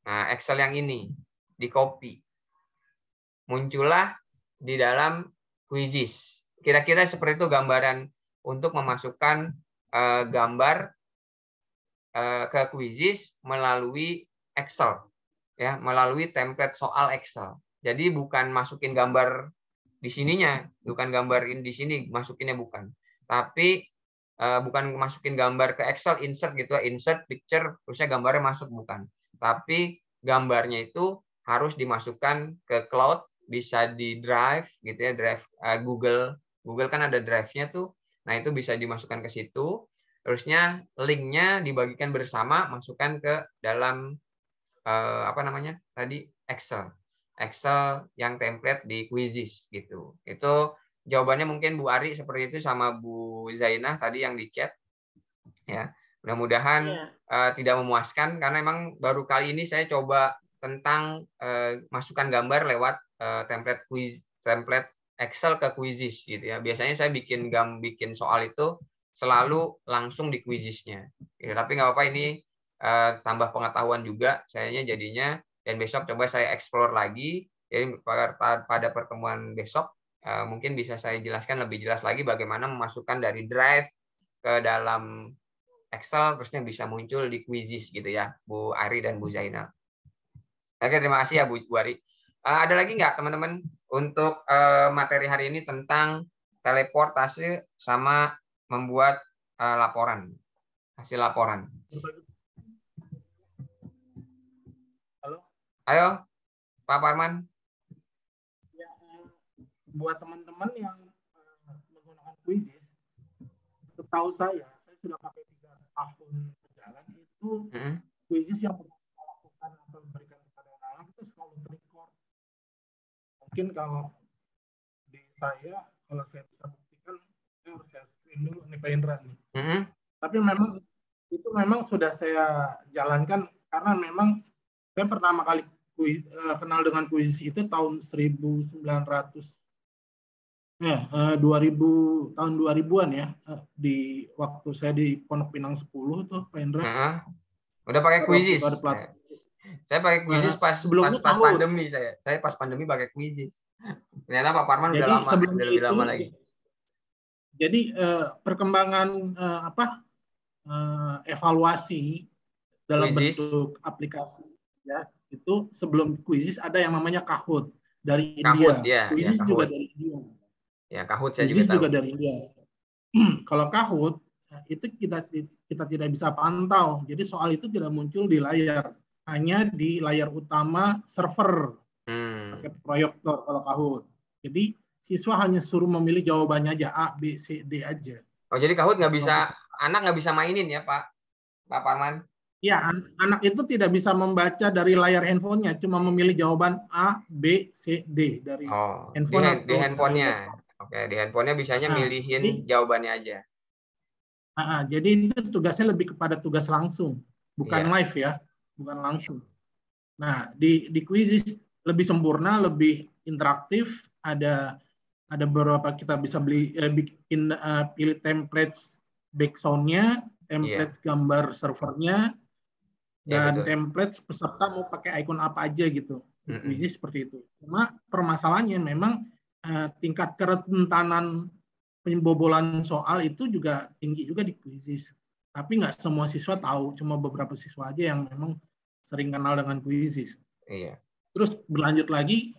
Nah, Excel yang ini di-copy. Muncullah di dalam Quizzes. Kira-kira seperti itu gambaran untuk memasukkan gambar ke Quizzes melalui Excel, ya, melalui template soal Excel. Jadi bukan masukin gambar di sininya, bukan gambarin di sini, masukinnya bukan. Tapi bukan masukin gambar ke Excel, insert gitu, insert picture, terusnya gambarnya masuk, bukan. Tapi gambarnya itu harus dimasukkan ke cloud, bisa di Drive gitu ya, Drive Google. Google kan ada Drive-nya tuh. Nah, itu bisa dimasukkan ke situ. Terusnya linknya dibagikan bersama, masukkan ke dalam apa namanya tadi Excel yang template di Quizzes gitu. Itu jawabannya mungkin Bu Ari seperti itu sama Bu Zainah tadi yang di chat ya. Mudah-mudahan tidak memuaskan karena memang baru kali ini saya coba tentang masukkan gambar lewat template Excel ke Quizzes gitu ya. Biasanya saya bikin soal itu selalu langsung di Quizzes-nya. Ya, tapi nggak apa-apa, ini tambah pengetahuan juga sayanya jadinya, dan besok coba saya explore lagi. Jadi pada pertemuan besok mungkin bisa saya jelaskan lebih jelas lagi bagaimana memasukkan dari Drive ke dalam Excel, terusnya bisa muncul di Quizzes gitu ya, Bu Ari dan Bu Zainal. Oke, terima kasih ya Bu Ari. Ada lagi nggak teman-teman untuk materi hari ini tentang teleportasi sama membuat laporan, hasil laporan? Halo. Ayo, Pak Parman. Ya, buat teman-teman yang menggunakan Quizzes, setahu saya sudah pakai 3 tahun berjalan itu Quizzes yang pernah kita lakukan atau berikan kepada anak itu selalu terrecord. Mungkin kalau di saya, kalau saya bisa buktikan, saya harus share screen dulu nih Pak Indra nih. Tapi memang itu memang sudah saya jalankan karena memang saya pertama kali kenal dengan Quizzes itu tahun 2000-an ya, di waktu saya di Pondok Pinang 10 tuh Pak Indra. Udah pakai Quizzes. Saya pakai Quizzes pas pandemi saya pas pandemi pakai Quizzes. Ternyata Pak Parman udah lama, udah lebih lama lagi. Jadi perkembangan evaluasi dalam bentuk aplikasi ya, itu sebelum Quizzes ada yang namanya Kahoot dari India. Quizzes juga dari India. Ya, Kahoot saya juga dari India. Kalau Kahoot itu kita tidak bisa pantau. Jadi soal itu tidak muncul di layar, hanya di layar utama server. Pakai proyektor kalau Kahoot. Jadi siswa hanya suruh memilih jawabannya aja, A, B, C, D aja. Oh, jadi Kahoot anak nggak bisa mainin ya Pak Parman? Ya, anak itu tidak bisa membaca dari layar handphonenya, cuma memilih jawaban A, B, C, D dari handphone di handphonenya. Oke, di handphonenya bisanya milihin jawabannya aja. Jadi itu tugasnya lebih kepada tugas langsung, bukan live ya, bukan langsung. Nah, di Quizzes lebih sempurna, lebih interaktif. Ada beberapa kita bisa pilih templates background-nya, templates gambar servernya, dan templates peserta mau pakai icon apa aja gitu. Di Quizzes seperti itu. Cuma permasalahannya memang tingkat kerentanan pembobolan soal itu juga tinggi juga di Quizzes. Tapi nggak semua siswa tahu, cuma beberapa siswa aja yang memang sering kenal dengan Quizzes. Iya. Terus berlanjut lagi,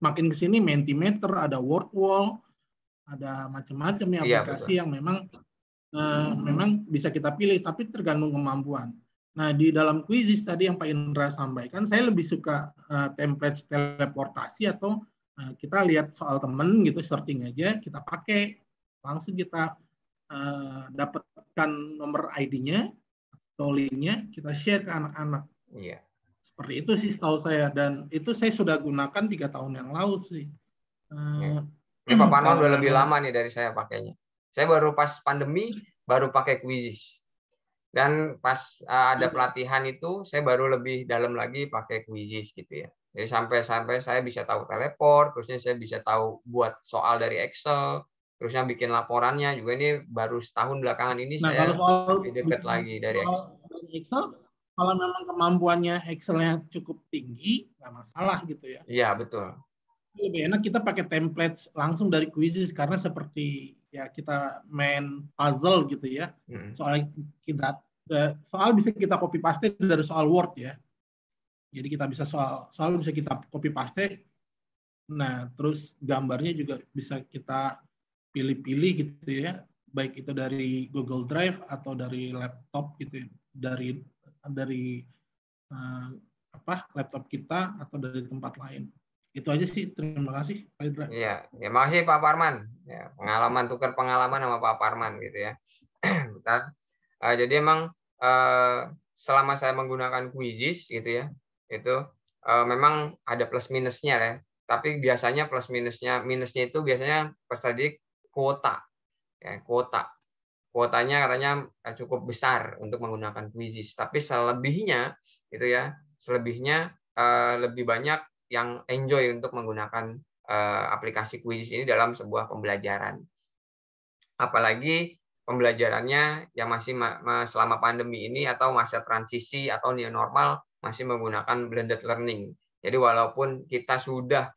makin ke sini Mentimeter, ada Wordwall, ada macam-macam ya aplikasi yang memang bisa kita pilih, tapi tergantung kemampuan. Nah, di dalam Quizzes tadi yang Pak Indra sampaikan, saya lebih suka template teleportasi atau kita lihat soal temen gitu, searching aja, kita pakai, langsung kita dapatkan nomor ID-nya atau link-nya, kita share ke anak-anak. Iya. Seperti itu sih setahu saya, dan itu saya sudah gunakan 3 tahun yang lalu sih. Ini Pak Parman udah lebih lama nih dari saya pakainya. Saya baru pas pandemi baru pakai Quizzes. Dan pas ada pelatihan itu saya baru lebih dalam lagi pakai Quizzes gitu ya. Jadi sampai saya bisa tahu teleport, terusnya saya bisa tahu buat soal dari Excel, terusnya bikin laporannya juga. Ini baru setahun belakangan ini saya lebih dekat lagi dari Excel. Kalau memang kemampuannya Excel-nya cukup tinggi, nggak masalah gitu ya. Iya, betul. Lebih enak kita pakai templates langsung dari Quizzes, karena seperti ya kita main puzzle gitu ya. Soal bisa kita copy paste dari soal Word ya. Jadi kita bisa soal bisa kita copy paste. Nah, terus gambarnya juga bisa kita pilih-pilih gitu ya, baik itu dari Google Drive atau dari laptop gitu ya, dari laptop kita atau dari tempat lain. Itu aja sih. Terima kasih Pak Indra. Iya, ya makasih Pak Parman. Ya, tukar pengalaman sama Pak Parman gitu ya. Bentar. Jadi emang selama saya menggunakan Quizzes gitu ya, itu memang ada plus minusnya ya. Tapi biasanya plus minusnya itu biasanya peserta didik kuota. Ya, kuotanya katanya cukup besar untuk menggunakan Quizzes. Tapi selebihnya gitu ya, lebih banyak yang enjoy untuk menggunakan aplikasi Quizzes ini dalam sebuah pembelajaran. Apalagi pembelajarannya yang masih selama pandemi ini atau masa transisi atau new normal masih menggunakan blended learning. Jadi walaupun kita sudah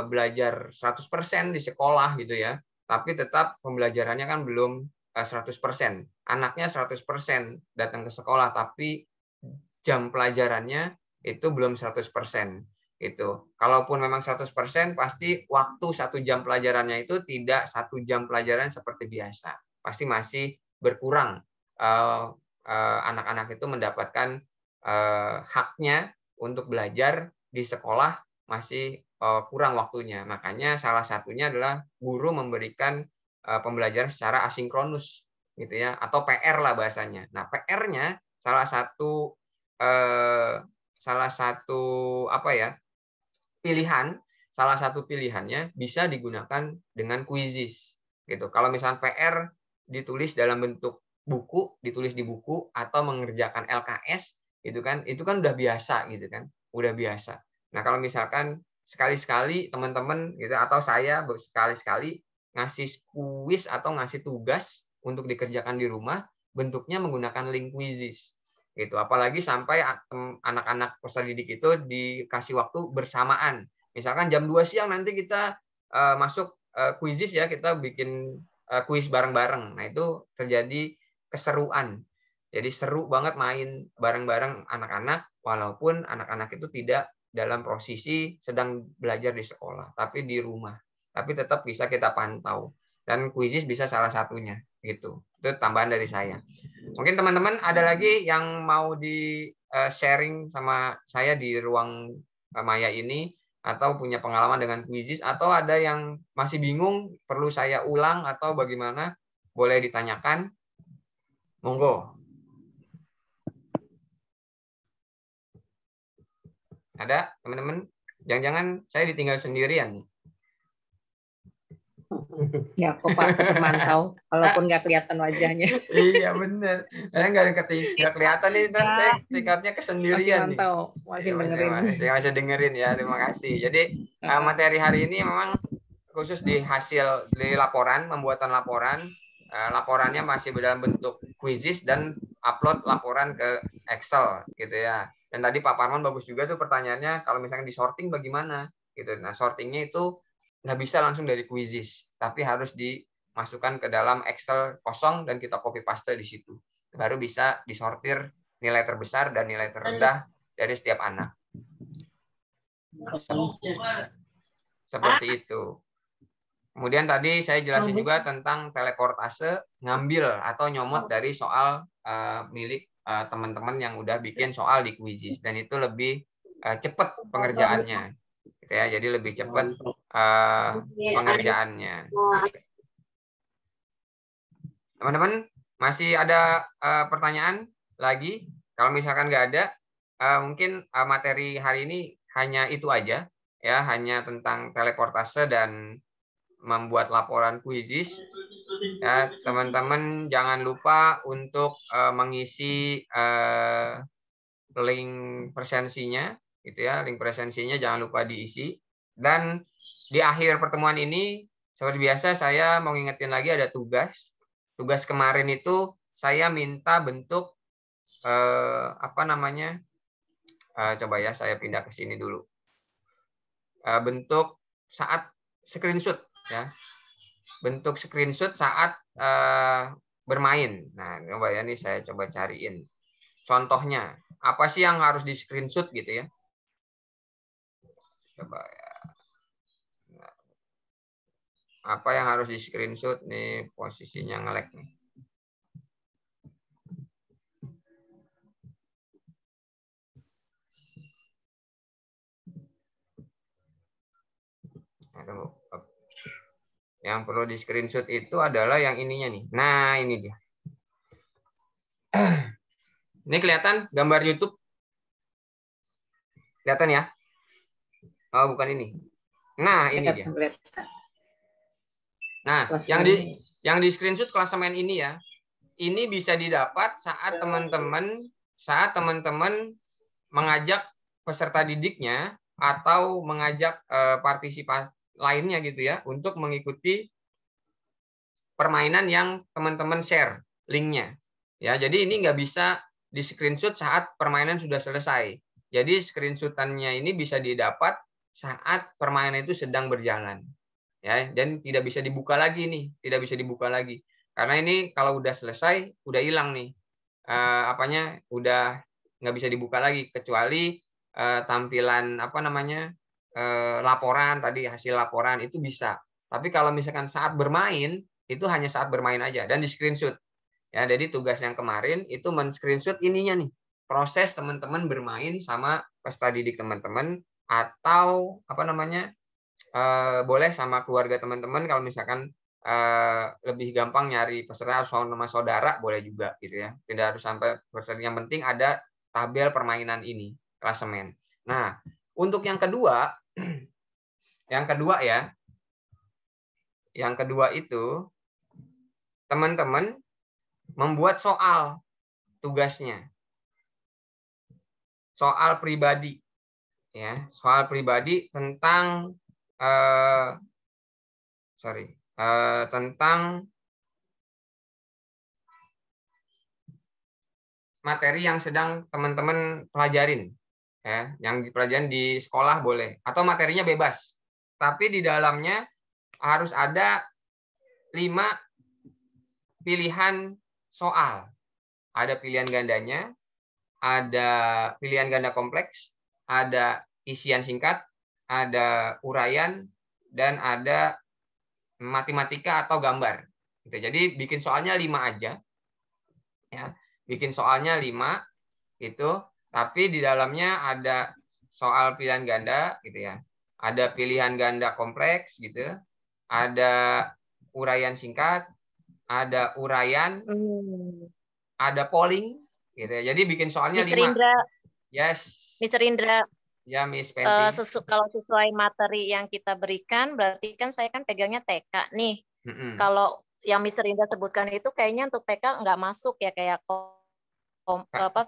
belajar 100% di sekolah gitu ya, tapi tetap pembelajarannya kan belum 100%. Anaknya 100% datang ke sekolah, tapi jam pelajarannya itu belum 100%. Itu. Kalaupun memang 100%, pasti waktu 1 jam pelajarannya itu tidak 1 jam pelajaran seperti biasa. Pasti masih berkurang. Anak-anak itu mendapatkan haknya untuk belajar di sekolah masih kurang waktunya. Makanya salah satunya adalah guru memberikan pembelajaran secara asinkronus, gitu ya, atau PR lah bahasanya. Nah, PR-nya salah satu salah satu pilihannya bisa digunakan dengan Quizzes gitu. Kalau misalnya PR ditulis dalam bentuk buku, ditulis di buku atau mengerjakan LKS gitu kan, itu kan udah biasa gitu kan, udah biasa. Nah, kalau misalkan sekali-sekali teman-teman gitu atau saya sekali-sekali ngasih kuis atau ngasih tugas untuk dikerjakan di rumah, bentuknya menggunakan link Quizzes gitu. Apalagi sampai anak-anak peserta didik itu dikasih waktu bersamaan. Misalkan jam 2 siang nanti kita masuk Quizzes ya, kita bikin kuis bareng-bareng. Nah, itu terjadi keseruan. Jadi seru banget main bareng-bareng anak-anak walaupun anak-anak itu tidak dalam posisi sedang belajar di sekolah, tapi di rumah. Tapi tetap bisa kita pantau. Dan Quizzes bisa salah satunya gitu. Itu tambahan dari saya. Mungkin teman-teman ada lagi yang mau di sharing sama saya di ruang maya ini atau punya pengalaman dengan Quizzes atau ada yang masih bingung perlu saya ulang atau bagaimana, boleh ditanyakan. Monggo. Ada teman-teman? Jangan-jangan saya ditinggal sendirian nih. Ya kok Pak, termantau, walaupun nggak kelihatan wajahnya. Iya benar. Saya nggak kelihatan nih, dan saya tingkatnya kesendirian. Masih mantau, masih dengerin. Masih dengerin ya, terima kasih. Jadi materi hari ini memang khusus di laporan, pembuatan laporan. Laporannya masih dalam bentuk Quizzes dan upload laporan ke Excel gitu ya. Dan tadi Pak Parman bagus juga tuh pertanyaannya, kalau misalnya di sorting bagaimana gitu. Nah, sortingnya itu nggak bisa langsung dari Quizzes, tapi harus dimasukkan ke dalam Excel kosong dan kita copy paste di situ. Baru bisa disortir nilai terbesar dan nilai terendah dari setiap anak. Seperti itu. Kemudian tadi saya jelasin juga tentang teleportase, ngambil atau nyomot dari soal milik teman-teman yang udah bikin soal di Quizzes, dan itu lebih cepat pengerjaannya. Ya, jadi lebih cepat pengerjaannya. Teman-teman, masih ada pertanyaan lagi? Kalau misalkan nggak ada, mungkin materi hari ini hanya itu aja, ya, hanya tentang teleportase dan membuat laporan Quizzes. Ya, teman-teman jangan lupa untuk mengisi link presensinya. Gitu ya, link presensinya jangan lupa diisi. Dan di akhir pertemuan ini seperti biasa saya mau ngingetin lagi ada tugas kemarin itu saya minta bentuk coba ya, saya pindah ke sini dulu, bentuk saat screenshot ya, bentuk screenshot saat bermain. Nah, coba ya, nih saya coba cariin contohnya apa sih yang harus di screenshot gitu ya. Coba ya. Apa yang harus di screenshot nih, posisinya nge-lag nih. Yang perlu di screenshot itu adalah yang ininya nih. Nah, ini dia. Ini kelihatan gambar YouTube? Kelihatan ya? Oh, bukan ini. Nah, ini dia. Nah, yang di screenshot klasemen ini ya. Ini bisa didapat saat teman-teman mengajak peserta didiknya atau mengajak partisipasi lainnya gitu ya untuk mengikuti permainan yang teman-teman share linknya. Ya, jadi ini nggak bisa di screenshot saat permainan sudah selesai. Jadi screenshotannya ini bisa didapat saat permainan itu sedang berjalan. Ya, dan tidak bisa dibuka lagi nih, tidak bisa dibuka lagi. Karena ini kalau udah selesai, udah hilang nih. Udah nggak bisa dibuka lagi kecuali tampilan laporan tadi, hasil laporan itu bisa. Tapi kalau misalkan saat bermain, itu hanya saat bermain aja dan di screenshot. Ya, jadi tugas yang kemarin itu men-screenshot ininya nih, proses teman-teman bermain sama peserta didik teman-teman atau boleh sama keluarga teman-teman kalau misalkan lebih gampang nyari peserta sama saudara boleh juga gitu ya. Tidak harus sampai peserta, yang penting ada tabel permainan ini, klasemen. Nah, untuk yang kedua itu teman-teman membuat soal tugasnya. Soal pribadi. Ya, soal pribadi tentang tentang materi yang sedang teman-teman pelajarin. Ya, yang dipelajarin di sekolah boleh atau materinya bebas. Tapi di dalamnya harus ada 5 pilihan soal. Ada pilihan gandanya, ada pilihan ganda kompleks, ada isian singkat, ada uraian, dan ada matematika atau gambar. Jadi bikin soalnya 5 aja. Ya, bikin soalnya 5 itu, tapi di dalamnya ada soal pilihan ganda gitu ya. Ada pilihan ganda kompleks gitu. Ada uraian singkat, ada uraian, ada polling gitu ya. Jadi bikin soalnya 5. Indra. Yes. Mr. Indra. Ya, Miss Penti. Kalau sesuai materi yang kita berikan, berarti kan saya kan pegangnya TK nih. Kalau yang Mr. Indra sebutkan itu kayaknya untuk TK nggak masuk ya, kayak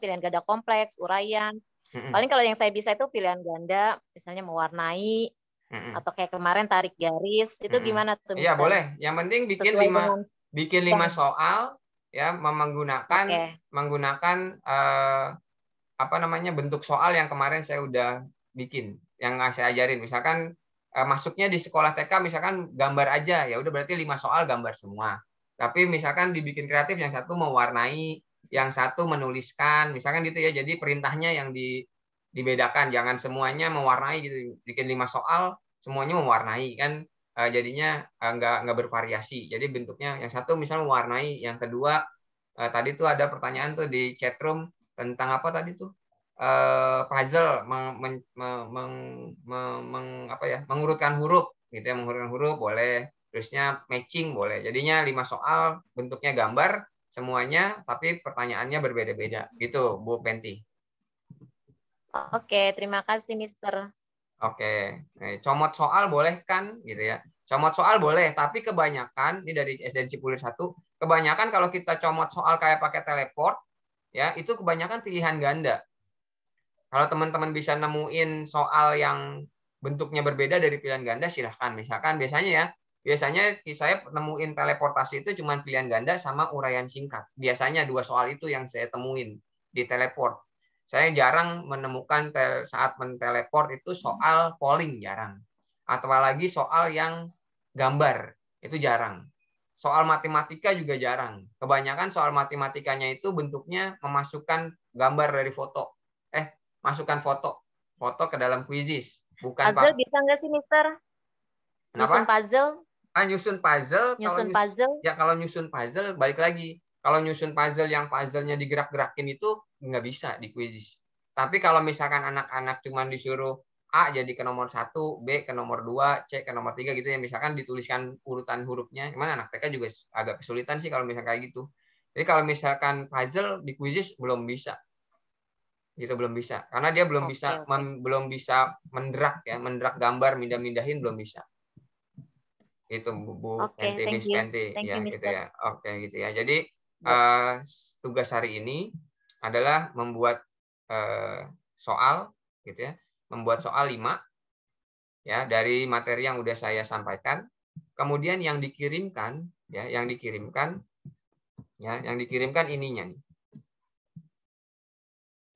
pilihan ganda kompleks, uraian. Paling kalau yang saya bisa itu pilihan ganda, misalnya mewarnai, atau kayak kemarin tarik garis, itu gimana tuh, Mister? Iya, boleh. Yang penting bikin 5 soal ya, menggunakan bentuk soal yang kemarin saya udah bikin, yang saya ajarin. Misalkan masuknya di sekolah TK misalkan gambar aja, ya udah berarti 5 soal gambar semua. Tapi misalkan dibikin kreatif, yang satu mewarnai, yang satu menuliskan, misalkan gitu ya. Jadi perintahnya yang dibedakan, jangan semuanya mewarnai gitu. Bikin 5 soal semuanya mewarnai kan, jadinya nggak bervariasi. Jadi bentuknya yang satu misalnya mewarnai, yang kedua tadi tuh ada pertanyaan tuh di chatroom tentang apa tadi tuh, puzzle, mengurutkan huruf gitu ya, mengurutkan huruf boleh, terusnya matching boleh. Jadinya 5 soal bentuknya gambar semuanya, tapi pertanyaannya berbeda-beda gitu, Bu Penti. Oke, terima kasih, Mister. Oke, comot soal boleh kan gitu ya. Comot soal boleh, tapi kebanyakan ini dari SD Cipulir 1, kebanyakan kalau kita comot soal kayak pakai teleport ya, itu kebanyakan pilihan ganda. Kalau teman-teman bisa nemuin soal yang bentuknya berbeda dari pilihan ganda, silahkan. Misalkan biasanya saya nemuin teleportasi itu cuma pilihan ganda sama uraian singkat. Biasanya 2 soal itu yang saya temuin di teleport. Saya jarang menemukan saat menteleport itu soal polling, jarang. Atau lagi soal yang gambar, itu jarang. Soal matematika juga jarang. Kebanyakan soal matematikanya itu bentuknya memasukkan gambar dari foto. Masukkan foto ke dalam quizzes. Bukan puzzle bisa nggak sih, Mister? Nyusun puzzle? Nyusun puzzle. Puzzle? Ya, kalau nyusun puzzle, balik lagi. Kalau nyusun puzzle yang puzzle-nya digerak-gerakin itu nggak bisa di quizzes. Tapi kalau misalkan anak-anak cuma disuruh A jadi ke nomor 1, B ke nomor 2, C ke nomor 3 gitu ya. Misalkan dituliskan urutan hurufnya. Gimana anak TK juga agak kesulitan sih kalau misalkan kayak gitu. Jadi kalau misalkan puzzle di Quizzes belum bisa. Gitu belum bisa. Karena dia belum bisa belum bisa menderak ya, menderak gambar, mindah-mindahin belum bisa. Itu Bu Penti, Miss Penti ya gitu ya. Oke gitu ya. Jadi tugas hari ini adalah membuat soal gitu ya. Membuat soal 5 ya dari materi yang udah saya sampaikan. Kemudian yang dikirimkan ya, yang dikirimkan ininya nih.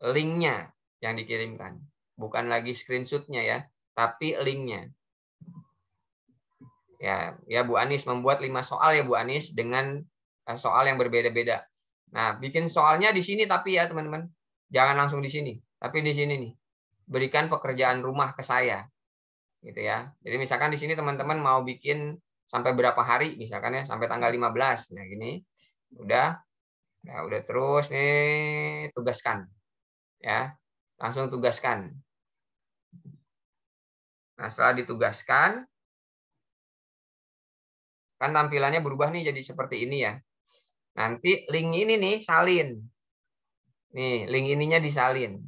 Linknya yang dikirimkan. Bukan lagi screenshotnya ya, tapi linknya. Ya Bu Anis membuat 5 soal ya Bu Anis dengan soal yang berbeda-beda. Nah, bikin soalnya di sini tapi ya teman-teman. Jangan langsung di sini, tapi di sini nih. Berikan pekerjaan rumah ke saya. Gitu ya. Jadi misalkan di sini teman-teman mau bikin sampai berapa hari misalkan ya, sampai tanggal 15. Nah, gini. Udah terus nih tugaskan. Ya. Langsung tugaskan. Nah, setelah ditugaskan kan tampilannya berubah nih jadi seperti ini ya. Nanti link ini nih salin. Nih, link ininya disalin.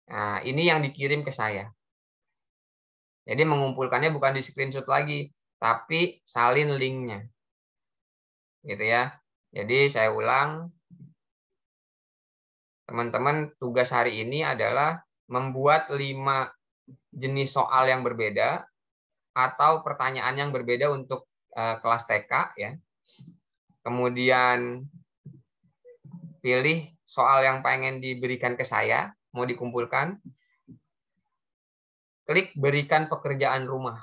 Nah, ini yang dikirim ke saya. Jadi mengumpulkannya bukan di screenshot lagi, tapi salin linknya. Gitu ya. Jadi saya ulang. Teman-teman, tugas hari ini adalah membuat 5 jenis soal yang berbeda atau pertanyaan yang berbeda untuk kelas TK ya. Kemudian pilih soal yang pengen diberikan ke saya, mau dikumpulkan. Klik berikan pekerjaan rumah.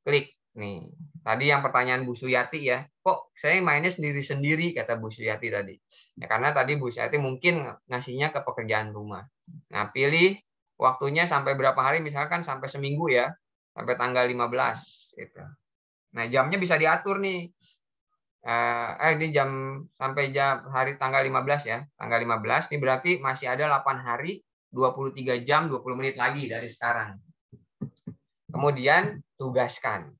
Klik nih. Tadi yang pertanyaan Bu Suyati ya, kok saya mainnya sendiri-sendiri kata Bu Suyati tadi. Ya karena tadi Bu Suyati mungkin ngasihnya ke pekerjaan rumah. Nah, pilih waktunya sampai berapa hari, misalkan sampai seminggu ya, sampai tanggal 15 gitu. Nah, jamnya bisa diatur nih. Ini jam sampai jam hari tanggal 15 ya. Tanggal 15 ini berarti masih ada 8 hari, 23 jam, 20 menit lagi dari sekarang. Kemudian tugaskan.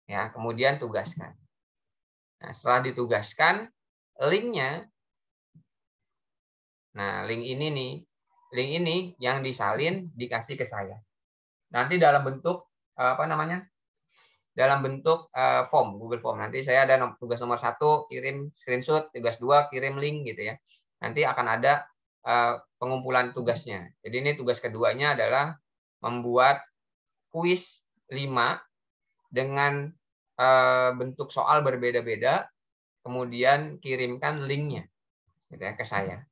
Ya, kemudian tugaskan. Nah, setelah ditugaskan, linknya, nah link ini nih, link ini yang disalin dikasih ke saya. Nanti dalam bentuk dalam bentuk form, Google Form. Nanti saya ada tugas nomor 1 kirim screenshot, tugas 2 kirim link gitu ya. Nanti akan ada pengumpulan tugasnya. Jadi ini tugas keduanya adalah membuat kuis 5 dengan bentuk soal berbeda-beda, kemudian kirimkan linknya gitu ya, ke saya.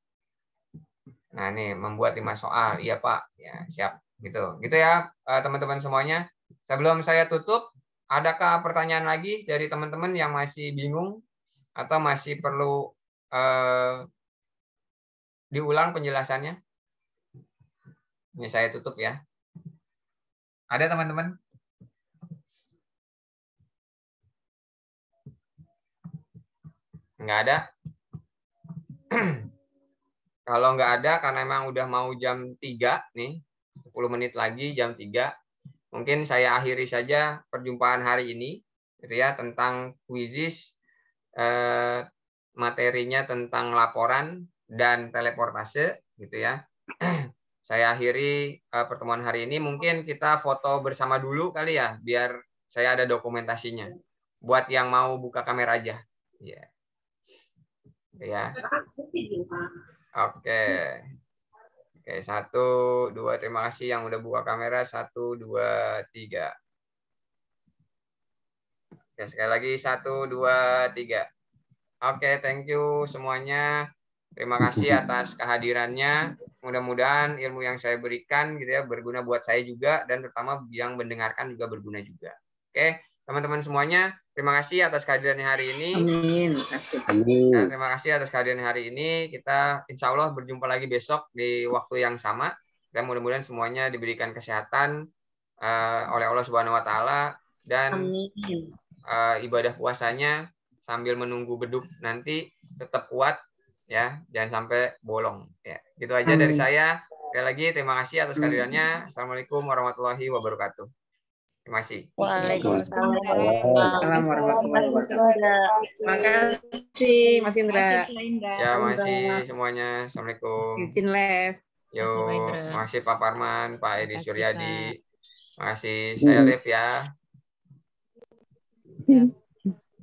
Nah, ini membuat 5 soal. Iya, Pak. Ya, siap. Gitu ya, teman-teman semuanya. Sebelum saya tutup, adakah pertanyaan lagi dari teman-teman yang masih bingung atau masih perlu diulang penjelasannya? Ini saya tutup ya. Ada teman-teman? Nggak ada? Kalau nggak ada, karena memang udah mau jam 3 nih, 10 menit lagi jam 3, mungkin saya akhiri saja perjumpaan hari ini, gitu ya, tentang Quizzes, materinya tentang laporan dan teleportase, gitu ya. Saya akhiri pertemuan hari ini, mungkin kita foto bersama dulu kali ya, biar saya ada dokumentasinya. Buat yang mau buka kamera aja. Ya. Ya. Oke. Oke, 1, 2, terima kasih yang udah buka kamera. 1, 2, 3. Oke, sekali lagi 1, 2, 3. Oke, thank you semuanya. Terima kasih atas kehadirannya. Mudah-mudahan ilmu yang saya berikan gitu ya berguna buat saya juga, dan terutama yang mendengarkan juga berguna juga. Oke, teman-teman semuanya, terima kasih atas kehadirannya hari ini. Amin. Terima kasih. Dan terima kasih atas kehadiran hari ini. Kita insya Allah berjumpa lagi besok di waktu yang sama. Dan mudah-mudahan semuanya diberikan kesehatan oleh Allah Subhanahu Wa Taala, dan ibadah puasanya sambil menunggu beduk nanti tetap kuat ya, jangan sampai bolong ya. Gitu aja dari saya. Sekali lagi terima kasih atas kehadirannya. Assalamualaikum warahmatullahi wabarakatuh. Terima kasih. Waalaikumsalam warahmatullahi wabarakatuh. Terima kasih Mas Indra. Ya, masih semuanya. Assalamualaikum. Izin live. Yo, makasih Pak Parman, Pak Edi Suryadi. Makasih, saya live ya.